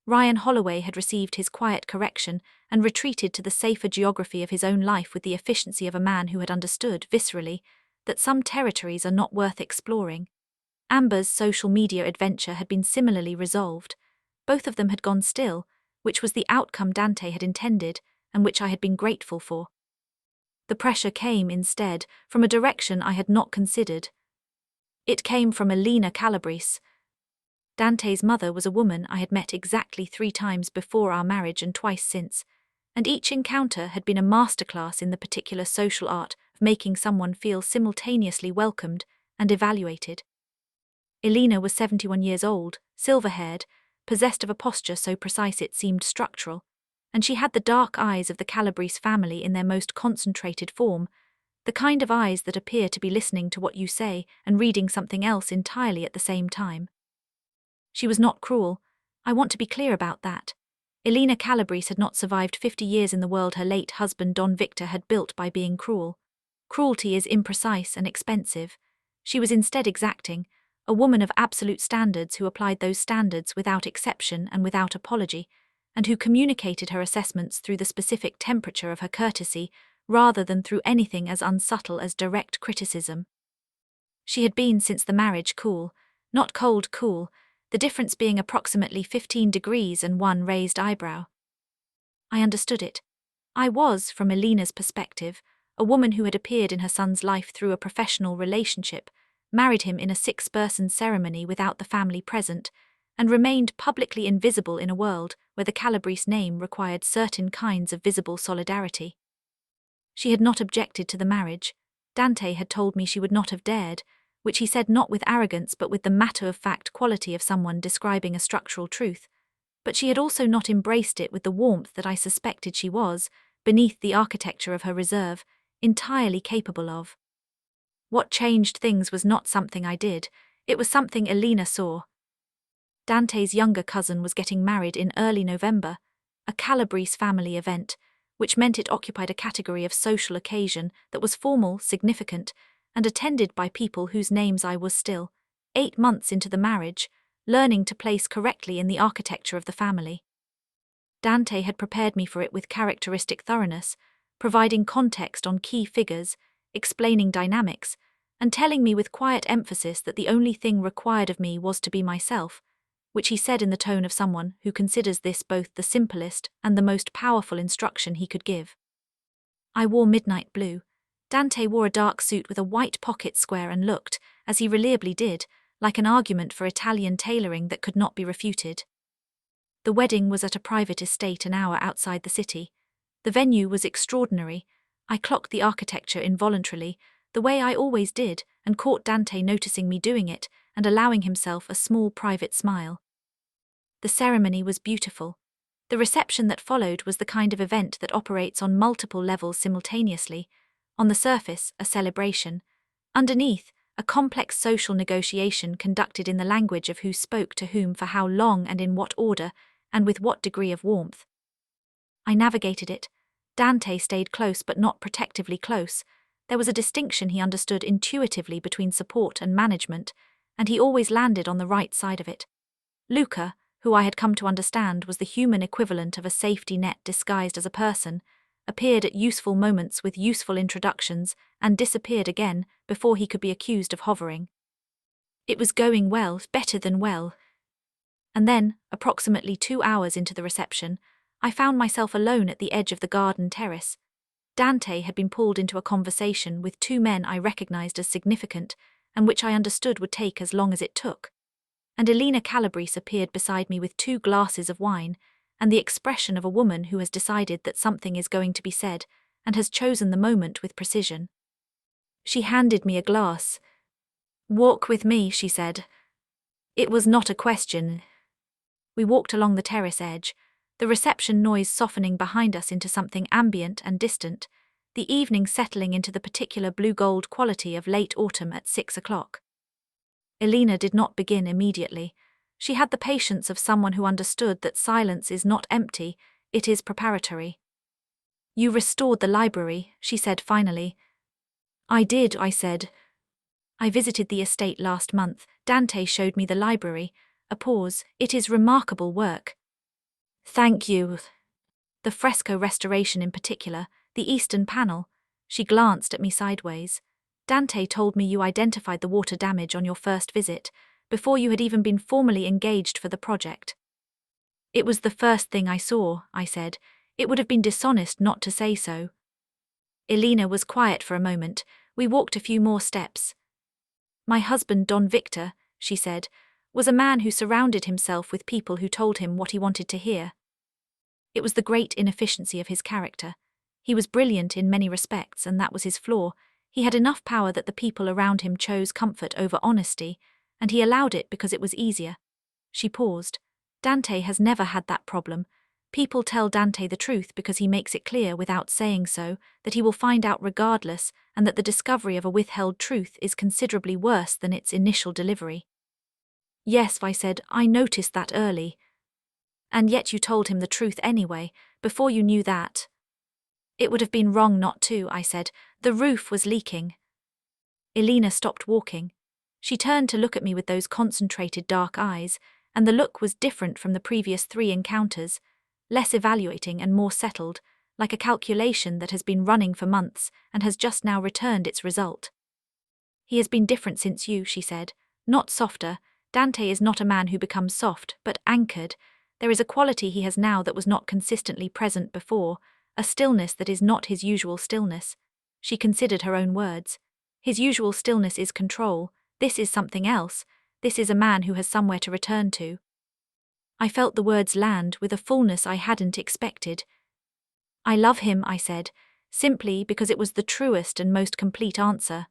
Ryan Holloway had received his quiet correction and retreated to the safer geography of his own life with the efficiency of a man who had understood, viscerally, that some territories are not worth exploring. Amber's social media adventure had been similarly resolved. Both of them had gone still, which was the outcome Dante had intended, and which I had been grateful for. The pressure came, instead, from a direction I had not considered. It came from Elena Calabrese. Dante's mother was a woman I had met exactly 3 times before our marriage and twice since, and each encounter had been a masterclass in the particular social art of making someone feel simultaneously welcomed and evaluated. Elena was 71 years old, silver-haired, possessed of a posture so precise it seemed structural, and she had the dark eyes of the Calabrese family in their most concentrated form, the kind of eyes that appear to be listening to what you say and reading something else entirely at the same time. She was not cruel. I want to be clear about that. Elena Calabrese had not survived 50 years in the world her late husband Don Victor had built by being cruel. Cruelty is imprecise and expensive. She was instead exacting, a woman of absolute standards who applied those standards without exception and without apology, and who communicated her assessments through the specific temperature of her courtesy rather than through anything as unsubtle as direct criticism. She had been, since the marriage, cool, not cold cool, the difference being approximately 15 degrees and 1 raised eyebrow. I understood it. I was, from Elena's perspective, a woman who had appeared in her son's life through a professional relationship, married him in a 6-person ceremony without the family present, and remained publicly invisible in a world where the Calabrese name required certain kinds of visible solidarity. She had not objected to the marriage. Dante had told me she would not have dared, which he said not with arrogance but with the matter-of-fact quality of someone describing a structural truth, but she had also not embraced it with the warmth that I suspected she was, beneath the architecture of her reserve, entirely capable of. What changed things was not something I did, it was something Elena saw. Dante's younger cousin was getting married in early November, a Calabrese family event, which meant it occupied a category of social occasion that was formal, significant, and attended by people whose names I was still, 8 months into the marriage, learning to place correctly in the architecture of the family. Dante had prepared me for it with characteristic thoroughness, providing context on key figures, explaining dynamics, and telling me with quiet emphasis that the only thing required of me was to be myself, which he said in the tone of someone who considers this both the simplest and the most powerful instruction he could give. I wore midnight blue. Dante wore a dark suit with a white pocket square and looked, as he reliably did, like an argument for Italian tailoring that could not be refuted. The wedding was at a private estate an hour outside the city. The venue was extraordinary. I clocked the architecture involuntarily, the way I always did, and caught Dante noticing me doing it and allowing himself a small private smile. The ceremony was beautiful. The reception that followed was the kind of event that operates on multiple levels simultaneously. On the surface, a celebration. Underneath, a complex social negotiation conducted in the language of who spoke to whom for how long and in what order, and with what degree of warmth. I navigated it. Dante stayed close but not protectively close. There was a distinction he understood intuitively between support and management, and he always landed on the right side of it. Luca, who I had come to understand was the human equivalent of a safety net disguised as a person, appeared at useful moments with useful introductions and disappeared again before he could be accused of hovering. It was going well, better than well. And then, approximately 2 hours into the reception, I found myself alone at the edge of the garden terrace. Dante had been pulled into a conversation with 2 men I recognized as significant, and which I understood would take as long as it took. And Elena Calabrese appeared beside me with 2 glasses of wine, and the expression of a woman who has decided that something is going to be said, and has chosen the moment with precision. She handed me a glass. "Walk with me," she said. It was not a question. We walked along the terrace edge, the reception noise softening behind us into something ambient and distant, the evening settling into the particular blue-gold quality of late autumn at 6 o'clock. Elena did not begin immediately. She had the patience of someone who understood that silence is not empty, it is preparatory. You restored the library, she said finally. I did, I said. I visited the estate last month. Dante showed me the library. A pause. It is remarkable work. Thank you. The fresco restoration in particular, the eastern panel. She glanced at me sideways. Dante told me you identified the water damage on your first visit, before you had even been formally engaged for the project. It was the first thing I saw, I said. It would have been dishonest not to say so. Elena was quiet for a moment. We walked a few more steps. My husband, Don Victor, she said, was a man who surrounded himself with people who told him what he wanted to hear. It was the great inefficiency of his character. He was brilliant in many respects, and that was his flaw. He had enough power that the people around him chose comfort over honesty, and he allowed it because it was easier. She paused. Dante has never had that problem. People tell Dante the truth because he makes it clear without saying so that he will find out regardless, and that the discovery of a withheld truth is considerably worse than its initial delivery. Yes, I said, I noticed that early. And yet you told him the truth anyway, before you knew that. It would have been wrong not to, I said. The roof was leaking. Elena stopped walking. She turned to look at me with those concentrated dark eyes, and the look was different from the previous 3 encounters, less evaluating and more settled, like a calculation that has been running for months and has just now returned its result. He has been different since you, she said, not softer. Dante is not a man who becomes soft, but anchored. There is a quality he has now that was not consistently present before, a stillness that is not his usual stillness. She considered her own words. His usual stillness is control. This is something else. This is a man who has somewhere to return to. I felt the words land with a fullness I hadn't expected. I love him, I said, simply because it was the truest and most complete answer.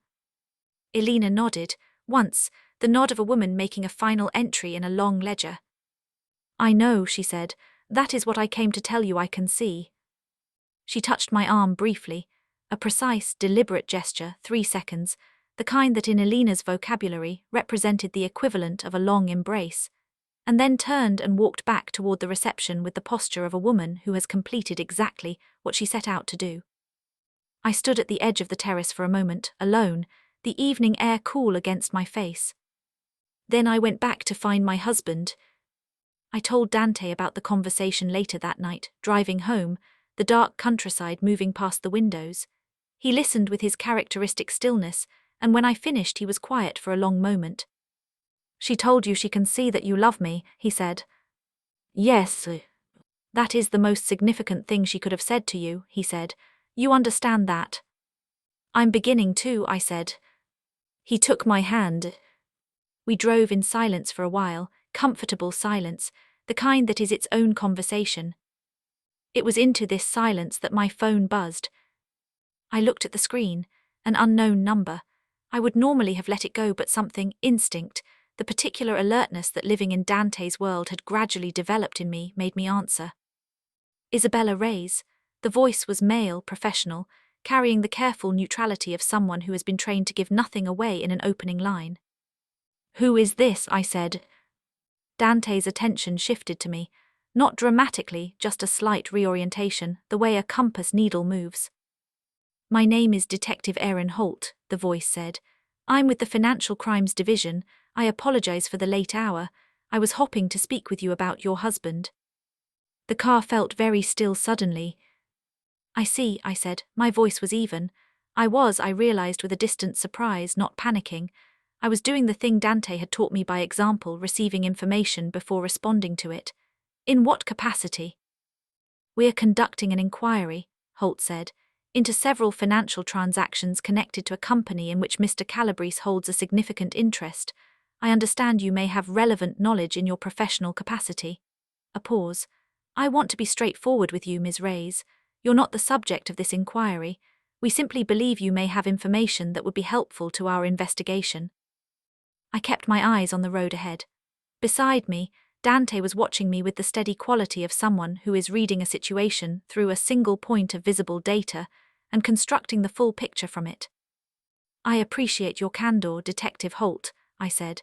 Elena nodded, once, the nod of a woman making a final entry in a long ledger. I know, she said, that is what I came to tell you I can see. She touched my arm briefly, a precise, deliberate gesture, 3 seconds, the kind that in Elena's vocabulary represented the equivalent of a long embrace, and then turned and walked back toward the reception with the posture of a woman who has completed exactly what she set out to do. I stood at the edge of the terrace for a moment, alone, the evening air cool against my face. Then I went back to find my husband. I told Dante about the conversation later that night, driving home, the dark countryside moving past the windows. He listened with his characteristic stillness, and when I finished he was quiet for a long moment. She told you she can see that you love me, he said. Yes. That is the most significant thing she could have said to you, he said. You understand that. I'm beginning to, I said. He took my hand. We drove in silence for a while, comfortable silence, the kind that is its own conversation. It was into this silence that my phone buzzed. I looked at the screen, an unknown number. I would normally have let it go, but something, instinct, the particular alertness that living in Dante's world had gradually developed in me, made me answer. Isabella Reyes. The voice was male, professional, carrying the careful neutrality of someone who has been trained to give nothing away in an opening line. Who is this? I said. Dante's attention shifted to me. Not dramatically, just a slight reorientation, the way a compass needle moves. My name is Detective Aaron Holt, the voice said. I'm with the Financial Crimes Division. I apologize for the late hour. I was hoping to speak with you about your husband. The car felt very still suddenly. I see, I said. My voice was even. I realized with a distant surprise, not panicking. I was doing the thing Dante had taught me by example, receiving information before responding to it. In what capacity? We're conducting an inquiry, Holt said, into several financial transactions connected to a company in which Mr. Calabrese holds a significant interest. I understand you may have relevant knowledge in your professional capacity. A pause. I want to be straightforward with you, Ms. Reyes. You're not the subject of this inquiry. We simply believe you may have information that would be helpful to our investigation. I kept my eyes on the road ahead. Beside me, Dante was watching me with the steady quality of someone who is reading a situation through a single point of visible data and constructing the full picture from it. I appreciate your candor, Detective Holt, I said.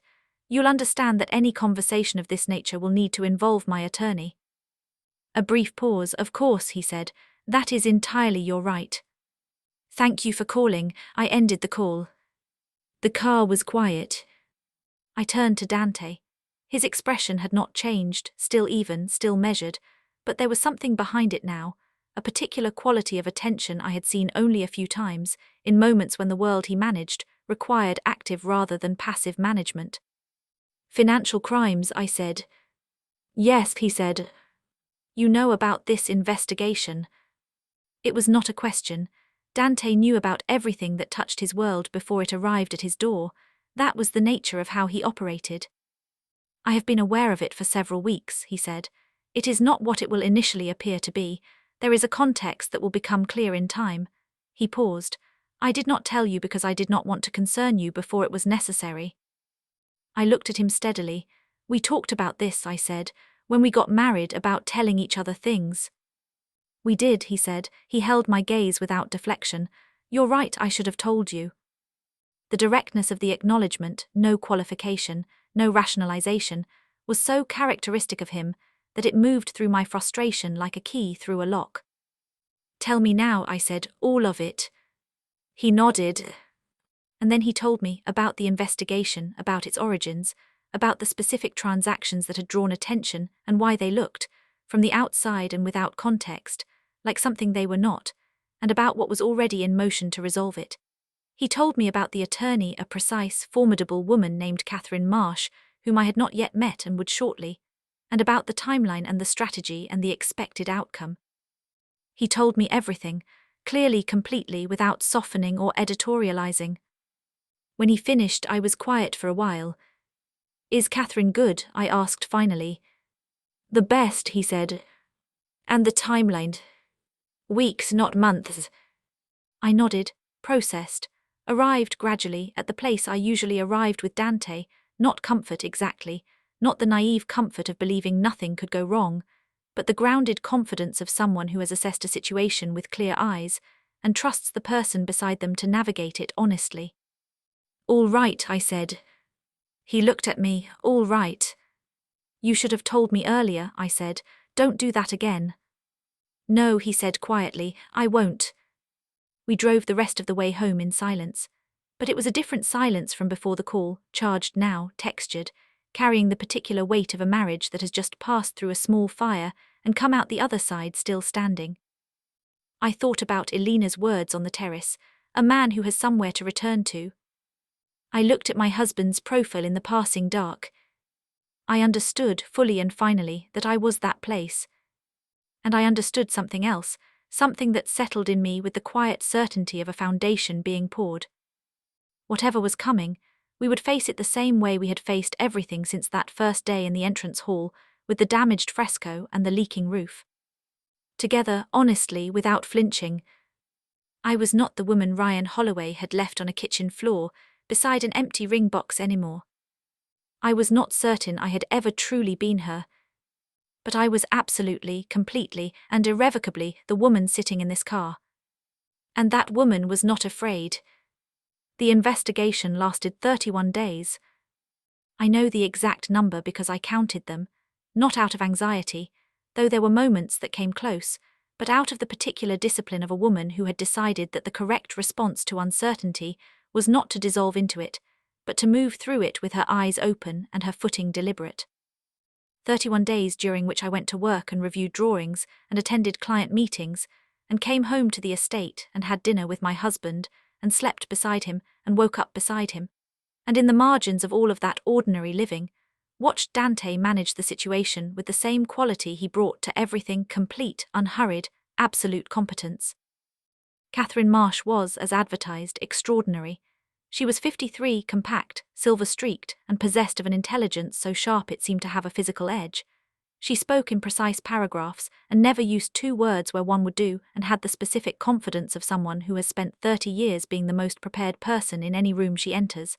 You'll understand that any conversation of this nature will need to involve my attorney. A brief pause. Of course, he said. That is entirely your right. Thank you for calling. I ended the call. The car was quiet. I turned to Dante. His expression had not changed, still even, still measured, but there was something behind it now, a particular quality of attention I had seen only a few times, in moments when the world he managed required active rather than passive management. Financial crimes, I said. Yes, he said. You know about this investigation. It was not a question. Dante knew about everything that touched his world before it arrived at his door. That was the nature of how he operated. I have been aware of it for several weeks, he said. It is not what it will initially appear to be. There is a context that will become clear in time. He paused. I did not tell you because I did not want to concern you before it was necessary. I looked at him steadily. We talked about this, I said, when we got married, about telling each other things. We did, he said. He held my gaze without deflection. You're right, I should have told you. The directness of the acknowledgement, no qualification, no rationalization, was so characteristic of him that it moved through my frustration like a key through a lock. Tell me now, I said, all of it. He nodded. And then he told me about the investigation, about its origins, about the specific transactions that had drawn attention and why they looked, from the outside and without context, like something they were not, and about what was already in motion to resolve it. He told me about the attorney, a precise, formidable woman named Catherine Marsh, whom I had not yet met and would shortly, and about the timeline and the strategy and the expected outcome. He told me everything, clearly, completely, without softening or editorializing. When he finished, I was quiet for a while. Is Catherine good? I asked finally. The best, he said. And the timeline? Weeks, not months. I nodded, processed, arrived gradually at the place I usually arrived with Dante, not comfort exactly, not the naive comfort of believing nothing could go wrong, but the grounded confidence of someone who has assessed a situation with clear eyes and trusts the person beside them to navigate it honestly. All right, I said. He looked at me. All right. You should have told me earlier, I said. Don't do that again. No, he said quietly, I won't. We drove the rest of the way home in silence. But it was a different silence from before the call, charged now, textured, carrying the particular weight of a marriage that has just passed through a small fire and come out the other side still standing. I thought about Elena's words on the terrace, a man who has somewhere to return to. I looked at my husband's profile in the passing dark. I understood, fully and finally, that I was that place. And I understood something else, something that settled in me with the quiet certainty of a foundation being poured. Whatever was coming, we would face it the same way we had faced everything since that first day in the entrance hall, with the damaged fresco and the leaking roof. Together, honestly, without flinching. I was not the woman Ryan Holloway had left on a kitchen floor, beside an empty ring box anymore. I was not certain I had ever truly been her. But I was absolutely, completely, and irrevocably the woman sitting in this car. And that woman was not afraid. The investigation lasted 31 days. I know the exact number because I counted them, not out of anxiety, though there were moments that came close, but out of the particular discipline of a woman who had decided that the correct response to uncertainty was not to dissolve into it, but to move through it with her eyes open and her footing deliberate. 31 days during which I went to work and reviewed drawings and attended client meetings, and came home to the estate and had dinner with my husband, and slept beside him and woke up beside him, and in the margins of all of that ordinary living, watched Dante manage the situation with the same quality he brought to everything: complete, unhurried, absolute competence. Catherine Marsh was, as advertised, extraordinary. She was 53, compact, silver-streaked, and possessed of an intelligence so sharp it seemed to have a physical edge. She spoke in precise paragraphs and never used two words where one would do, and had the specific confidence of someone who has spent 30 years being the most prepared person in any room she enters.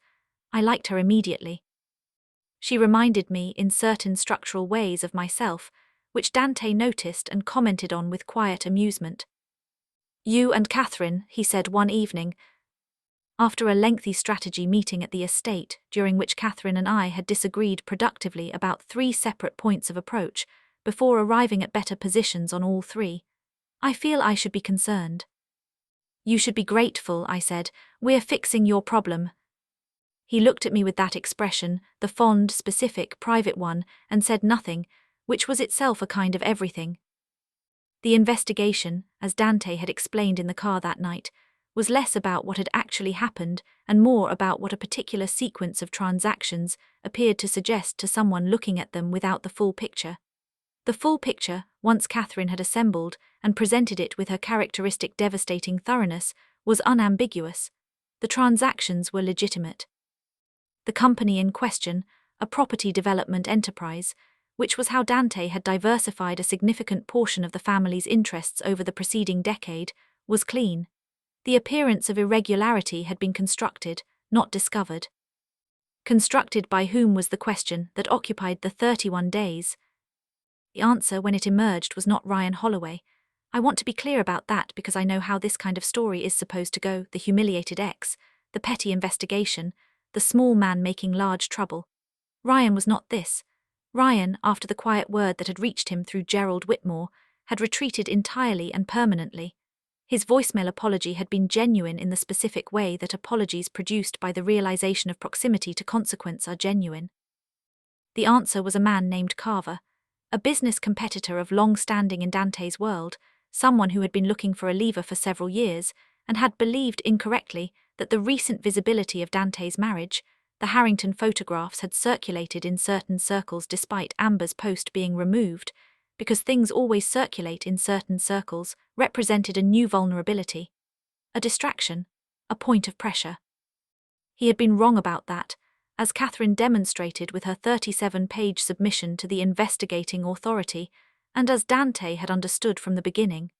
I liked her immediately. She reminded me in certain structural ways of myself, which Dante noticed and commented on with quiet amusement. You and Catherine, he said one evening. After a lengthy strategy meeting at the estate, during which Catherine and I had disagreed productively about 3 separate points of approach, before arriving at better positions on all 3, I feel I should be concerned. You should be grateful, I said. We're fixing your problem. He looked at me with that expression, the fond, specific, private one, and said nothing, which was itself a kind of everything. The investigation, as Dante had explained in the car that night, was less about what had actually happened and more about what a particular sequence of transactions appeared to suggest to someone looking at them without the full picture. The full picture, once Catherine had assembled and presented it with her characteristic devastating thoroughness, was unambiguous. The transactions were legitimate. The company in question, a property development enterprise, which was how Dante had diversified a significant portion of the family's interests over the preceding decade, was clean. The appearance of irregularity had been constructed, not discovered. Constructed by whom was the question that occupied the 31 days. The answer, when it emerged, was not Ryan Holloway. I want to be clear about that because I know how this kind of story is supposed to go: the humiliated ex, the petty investigation, the small man making large trouble. Ryan was not this. Ryan, after the quiet word that had reached him through Gerald Whitmore, had retreated entirely and permanently. His voicemail apology had been genuine in the specific way that apologies produced by the realization of proximity to consequence are genuine. The answer was a man named Carver, a business competitor of long standing in Dante's world, someone who had been looking for a leaver for several years and had believed incorrectly that the recent visibility of Dante's marriage, the Harrington photographs, had circulated in certain circles despite Amber's post being removed, because things always circulate in certain circles, represented a new vulnerability, a distraction, a point of pressure. He had been wrong about that, as Catherine demonstrated with her 37-page submission to the investigating authority, and as Dante had understood from the beginning.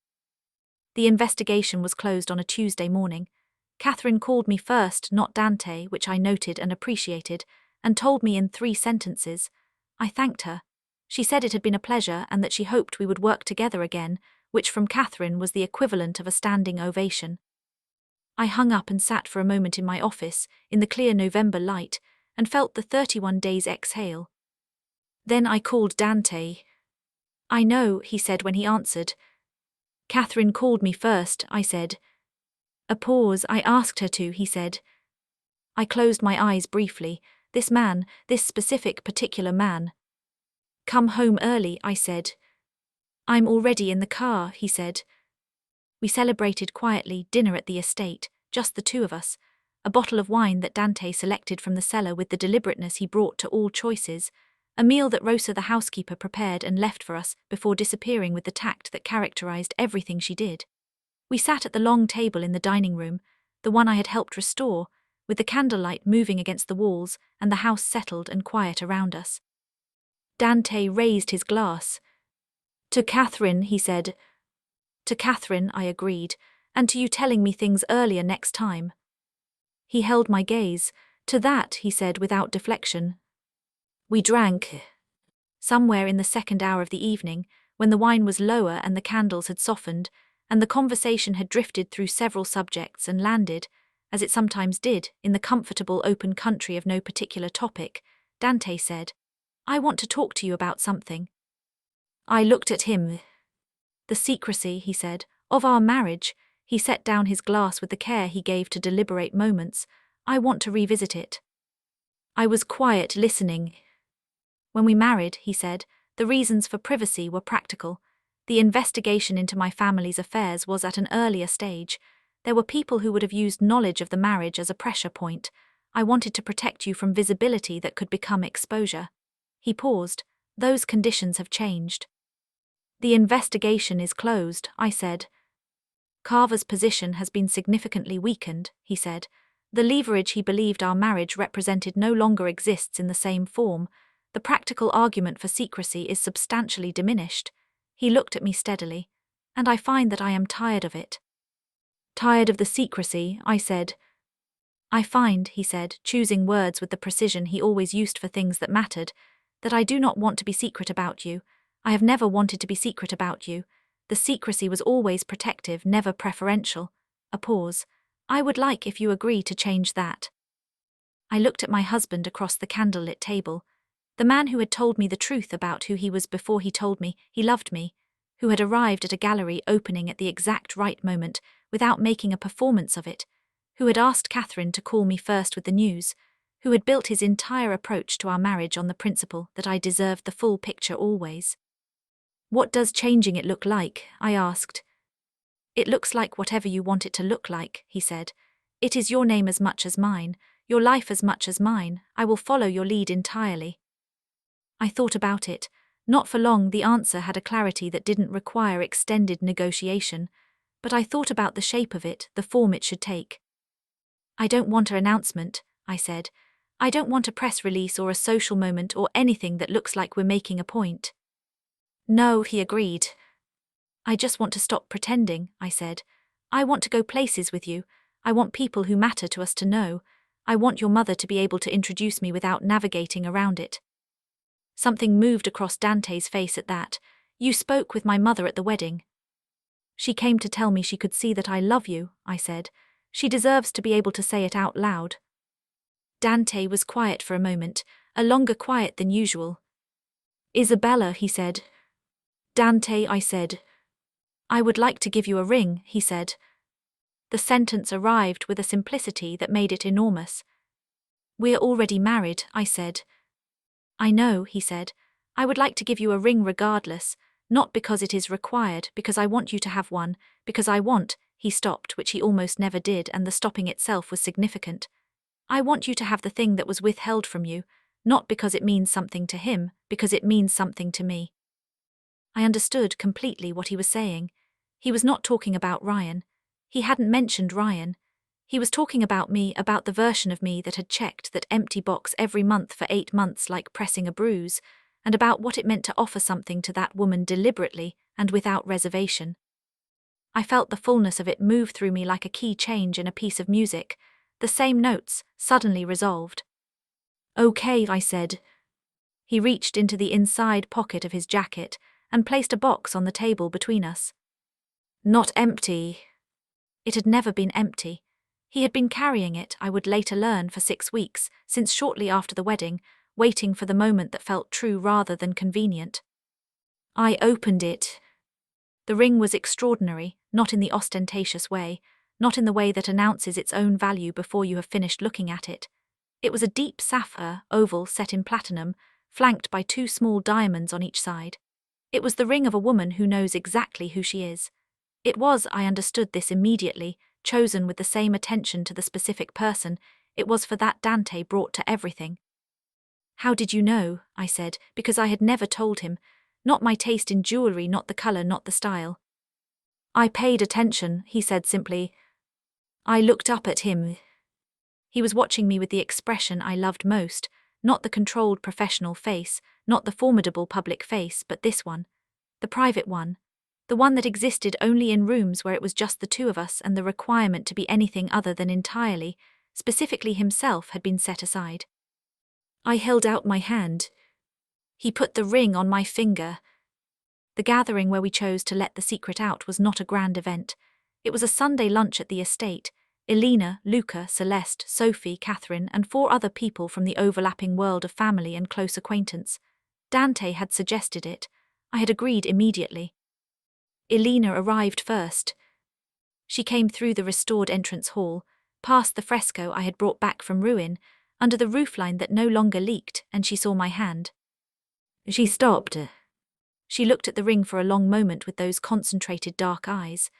The investigation was closed on a Tuesday morning. Catherine called me first, not Dante, which I noted and appreciated, and told me in 3 sentences. I thanked her. She said it had been a pleasure and that she hoped we would work together again, which from Catherine was the equivalent of a standing ovation. I hung up and sat for a moment in my office, in the clear November light, and felt the 31 days exhale. Then I called Dante. I know, he said when he answered. Catherine called me first, I said. A pause. I asked her to, he said. I closed my eyes briefly. This man, this specific particular man. Come home early, I said. I'm already in the car, he said. We celebrated quietly dinner at the estate, just the 2 of us, a bottle of wine that Dante selected from the cellar with the deliberateness he brought to all choices, a meal that Rosa the housekeeper prepared and left for us before disappearing with the tact that characterized everything she did. We sat at the long table in the dining room, the one I had helped restore, with the candlelight moving against the walls and the house settled and quiet around us. Dante raised his glass. To Catherine, he said. To Catherine, I agreed, and to you telling me things earlier next time. He held my gaze. To that, he said without deflection. We drank. Somewhere in the second hour of the evening, when the wine was lower and the candles had softened, and the conversation had drifted through several subjects and landed, as it sometimes did, in the comfortable open country of no particular topic, Dante said, I want to talk to you about something. I looked at him. The secrecy, he said, of our marriage. He set down his glass with the care he gave to deliberate moments. I want to revisit it. I was quiet, listening. When we married, he said, the reasons for privacy were practical. The investigation into my family's affairs was at an earlier stage. There were people who would have used knowledge of the marriage as a pressure point. I wanted to protect you from visibility that could become exposure. He paused. Those conditions have changed. The investigation is closed, I said. Carver's position has been significantly weakened, he said. The leverage he believed our marriage represented no longer exists in the same form. The practical argument for secrecy is substantially diminished. He looked at me steadily, and I find that I am tired of it. Tired of the secrecy, I said. I find, he said, choosing words with the precision he always used for things that mattered, that I do not want to be secret about you. I have never wanted to be secret about you. The secrecy was always protective, never preferential. A pause. I would like if you agree to change that. I looked at my husband across the candlelit table, the man who had told me the truth about who he was before he told me he loved me, who had arrived at a gallery opening at the exact right moment without making a performance of it, who had asked Catherine to call me first with the news, who had built his entire approach to our marriage on the principle that I deserved the full picture always. What does changing it look like? I asked. It looks like whatever you want it to look like, he said. It is your name as much as mine, your life as much as mine. I will follow your lead entirely. I thought about it. Not for long the answer had a clarity that didn't require extended negotiation, but I thought about the shape of it, the form it should take. I don't want an announcement, I said. I don't want a press release or a social moment or anything that looks like we're making a point. No, he agreed. I just want to stop pretending, I said. I want to go places with you. I want people who matter to us to know. I want your mother to be able to introduce me without navigating around it. Something moved across Dante's face at that. You spoke with my mother at the wedding. She came to tell me she could see that I love you, I said. She deserves to be able to say it out loud. Dante was quiet for a moment, a longer quiet than usual. Isabella, he said. Dante, I said. I would like to give you a ring, he said. The sentence arrived with a simplicity that made it enormous. We're already married, I said. I know, he said. I would like to give you a ring regardless, not because it is required, because I want you to have one, because I want, he stopped, which he almost never did, and the stopping itself was significant. I want you to have the thing that was withheld from you, not because it means something to him, because it means something to me. I understood completely what he was saying. He was not talking about Ryan. He hadn't mentioned Ryan. He was talking about me, about the version of me that had checked that empty box every month for 8 months like pressing a bruise, and about what it meant to offer something to that woman deliberately and without reservation. I felt the fullness of it move through me like a key change in a piece of music, the same notes, suddenly resolved. Okay, I said. He reached into the inside pocket of his jacket and placed a box on the table between us. Not empty. It had never been empty. He had been carrying it, I would later learn, for 6 weeks, since shortly after the wedding, waiting for the moment that felt true rather than convenient. I opened it. The ring was extraordinary, not in the ostentatious way, not in the way that announces its own value before you have finished looking at it. It was a deep sapphire, oval, set in platinum, flanked by 2 small diamonds on each side. It was the ring of a woman who knows exactly who she is. It was, I understood this immediately, chosen with the same attention to the specific person. It was for that Dante brought to everything. How did you know? I said, because I had never told him. Not my taste in jewelry, not the color, not the style. I paid attention, he said simply. I looked up at him. He was watching me with the expression I loved most, not the controlled professional face, not the formidable public face, but this one, the private one, the one that existed only in rooms where it was just the 2 of us and the requirement to be anything other than entirely, specifically himself, had been set aside. I held out my hand. He put the ring on my finger. The gathering where we chose to let the secret out was not a grand event. It was a Sunday lunch at the estate. Elena, Luca, Celeste, Sophie, Catherine, and 4 other people from the overlapping world of family and close acquaintance. Dante had suggested it. I had agreed immediately. Elena arrived first. She came through the restored entrance hall, past the fresco I had brought back from ruin, under the roofline that no longer leaked, and she saw my hand. She stopped. She looked at the ring for a long moment with those concentrated dark eyes.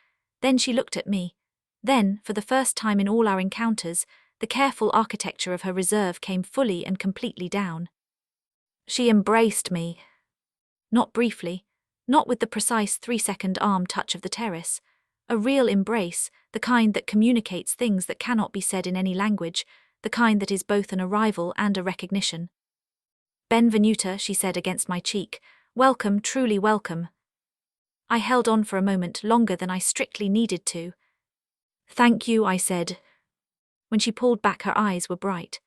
Then she looked at me. Then, for the first time in all our encounters, the careful architecture of her reserve came fully and completely down. She embraced me. Not briefly, not with the precise 3-second arm touch of the terrace. A real embrace, the kind that communicates things that cannot be said in any language, the kind that is both an arrival and a recognition. Benvenuta, she said against my cheek. Welcome, truly welcome. I held on for a moment longer than I strictly needed to. Thank you, I said. When she pulled back, her eyes were bright.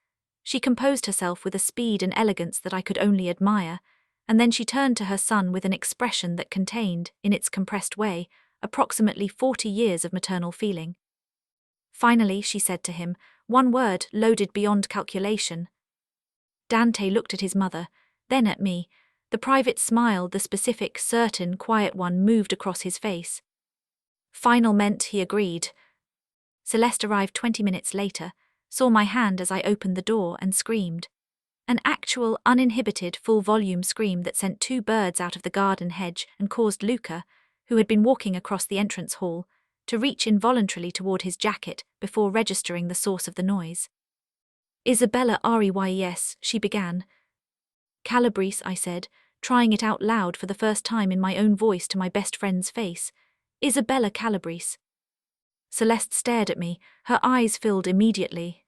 She composed herself with a speed and elegance that I could only admire, and then she turned to her son with an expression that contained, in its compressed way, approximately 40 years of maternal feeling. Finally, she said to him, one word loaded beyond calculation. Dante looked at his mother, then at me. The private smile, the specific, certain, quiet one moved across his face. Final meant, he agreed. Celeste arrived 20 minutes later, saw my hand as I opened the door and screamed. An actual, uninhibited, full-volume scream that sent 2 birds out of the garden hedge and caused Luca, who had been walking across the entrance hall, to reach involuntarily toward his jacket before registering the source of the noise. Isabella Reys, she began. Calabrese, I said, trying it out loud for the first time in my own voice to my best friend's face. Isabella Calabrese. Celeste stared at me, her eyes filled immediately.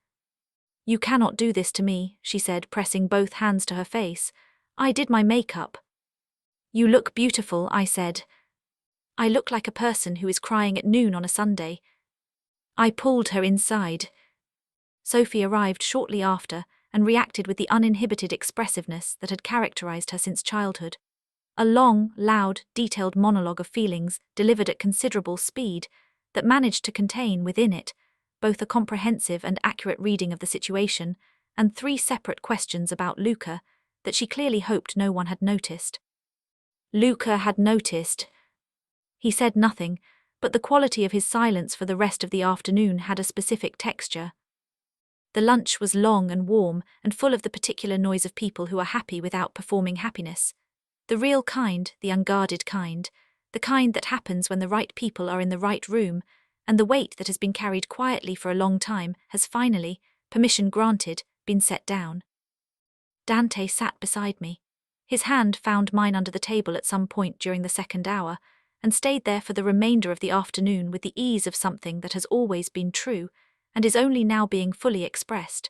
You cannot do this to me, she said, pressing both hands to her face. I did my makeup. You look beautiful, I said. I look like a person who is crying at noon on a Sunday. I pulled her inside. Sophie arrived shortly after and reacted with the uninhibited expressiveness that had characterized her since childhood. A long, loud, detailed monologue of feelings delivered at considerable speed that managed to contain within it both a comprehensive and accurate reading of the situation and 3 separate questions about Luca that she clearly hoped no one had noticed. Luca had noticed. He said nothing, but the quality of his silence for the rest of the afternoon had a specific texture. The lunch was long and warm and full of the particular noise of people who are happy without performing happiness. The real kind, the unguarded kind, the kind that happens when the right people are in the right room, and the weight that has been carried quietly for a long time has finally, permission granted, been set down. Dante sat beside me. His hand found mine under the table at some point during the second hour, and stayed there for the remainder of the afternoon with the ease of something that has always been true and is only now being fully expressed.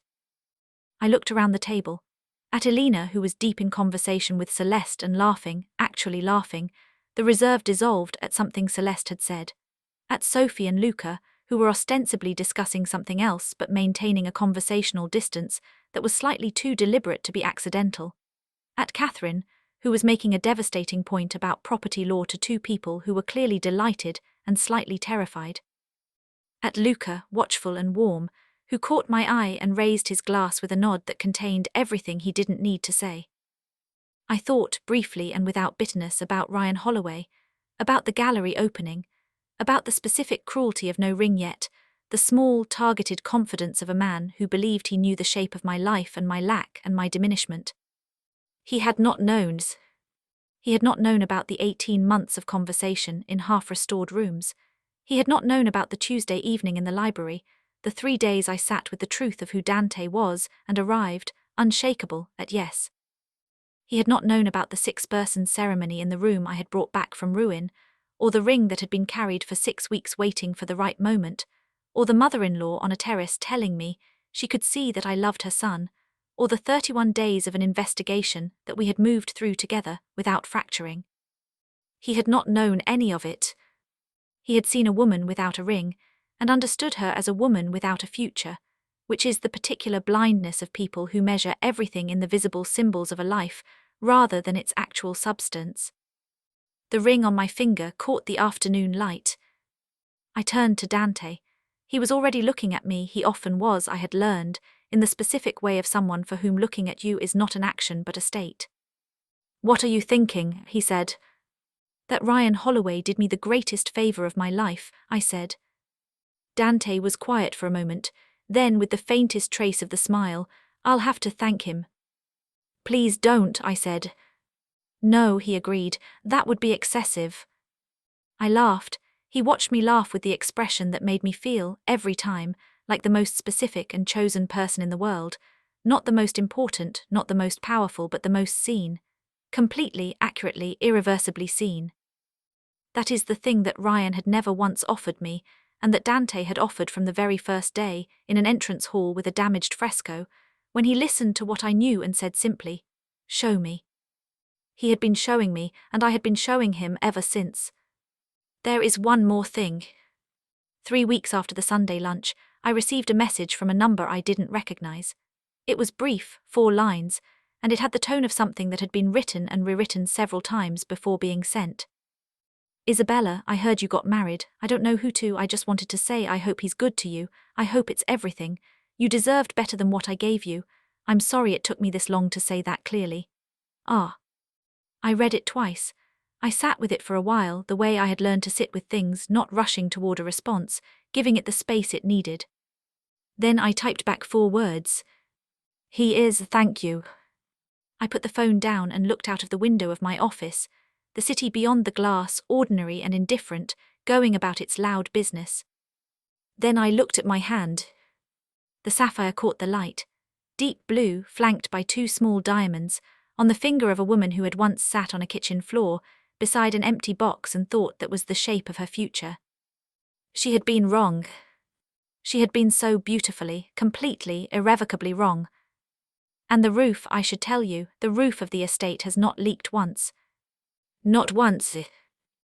I looked around the table. At Elena, who was deep in conversation with Celeste and laughing, actually laughing, the reserve dissolved at something Celeste had said. At Sophie and Luca, who were ostensibly discussing something else but maintaining a conversational distance that was slightly too deliberate to be accidental. At Catherine, who was making a devastating point about property law to 2 people who were clearly delighted and slightly terrified. At Luca, watchful and warm, who caught my eye and raised his glass with a nod that contained everything he didn't need to say. I thought, briefly and without bitterness, about Ryan Holloway, about the gallery opening, about the specific cruelty of no ring yet, the small, targeted confidence of a man who believed he knew the shape of my life and my lack and my diminishment. He had not known about the 18 months of conversation in half-restored rooms. He had not known about the Tuesday evening in the library, the 3 days I sat with the truth of who Dante was and arrived, unshakable, at yes. He had not known about the 6-person ceremony in the room I had brought back from ruin, or the ring that had been carried for 6 weeks waiting for the right moment, or the mother-in-law on a terrace telling me she could see that I loved her son, or the 31 days of an investigation that we had moved through together without fracturing. He had not known any of it. He had seen a woman without a ring, and understood her as a woman without a future, which is the particular blindness of people who measure everything in the visible symbols of a life rather than its actual substance. The ring on my finger caught the afternoon light. I turned to Dante. He was already looking at me. He often was, I had learned, in the specific way of someone for whom looking at you is not an action but a state. What are you thinking? He said. That Ryan Holloway did me the greatest favor of my life, I said. Dante was quiet for a moment, then with the faintest trace of the smile, I'll have to thank him. Please don't, I said. No, he agreed, that would be excessive. I laughed. He watched me laugh with the expression that made me feel, every time, like the most specific and chosen person in the world, not the most important, not the most powerful, but the most seen. Completely, accurately, irreversibly seen. That is the thing that Ryan had never once offered me, and that Dante had offered from the very first day, in an entrance hall with a damaged fresco, when he listened to what I knew and said simply, "Show me." He had been showing me, and I had been showing him ever since. There is one more thing. 3 weeks after the Sunday lunch, I received a message from a number I didn't recognize. It was brief, 4 lines, and it had the tone of something that had been written and rewritten several times before being sent. Isabella, I heard you got married. I don't know who to. I just wanted to say I hope he's good to you. I hope it's everything. You deserved better than what I gave you. I'm sorry it took me this long to say that clearly. Ah. I read it twice. I sat with it for a while, the way I had learned to sit with things, not rushing toward a response, giving it the space it needed. Then I typed back 4 words. He is, thank you. I put the phone down and looked out of the window of my office, the city beyond the glass, ordinary and indifferent, going about its loud business. Then I looked at my hand. The sapphire caught the light, deep blue, flanked by 2 small diamonds, on the finger of a woman who had once sat on a kitchen floor, beside an empty box and thought that was the shape of her future. She had been wrong. She had been so beautifully, completely, irrevocably wrong. And the roof, I should tell you, the roof of the estate has not leaked once. Not once.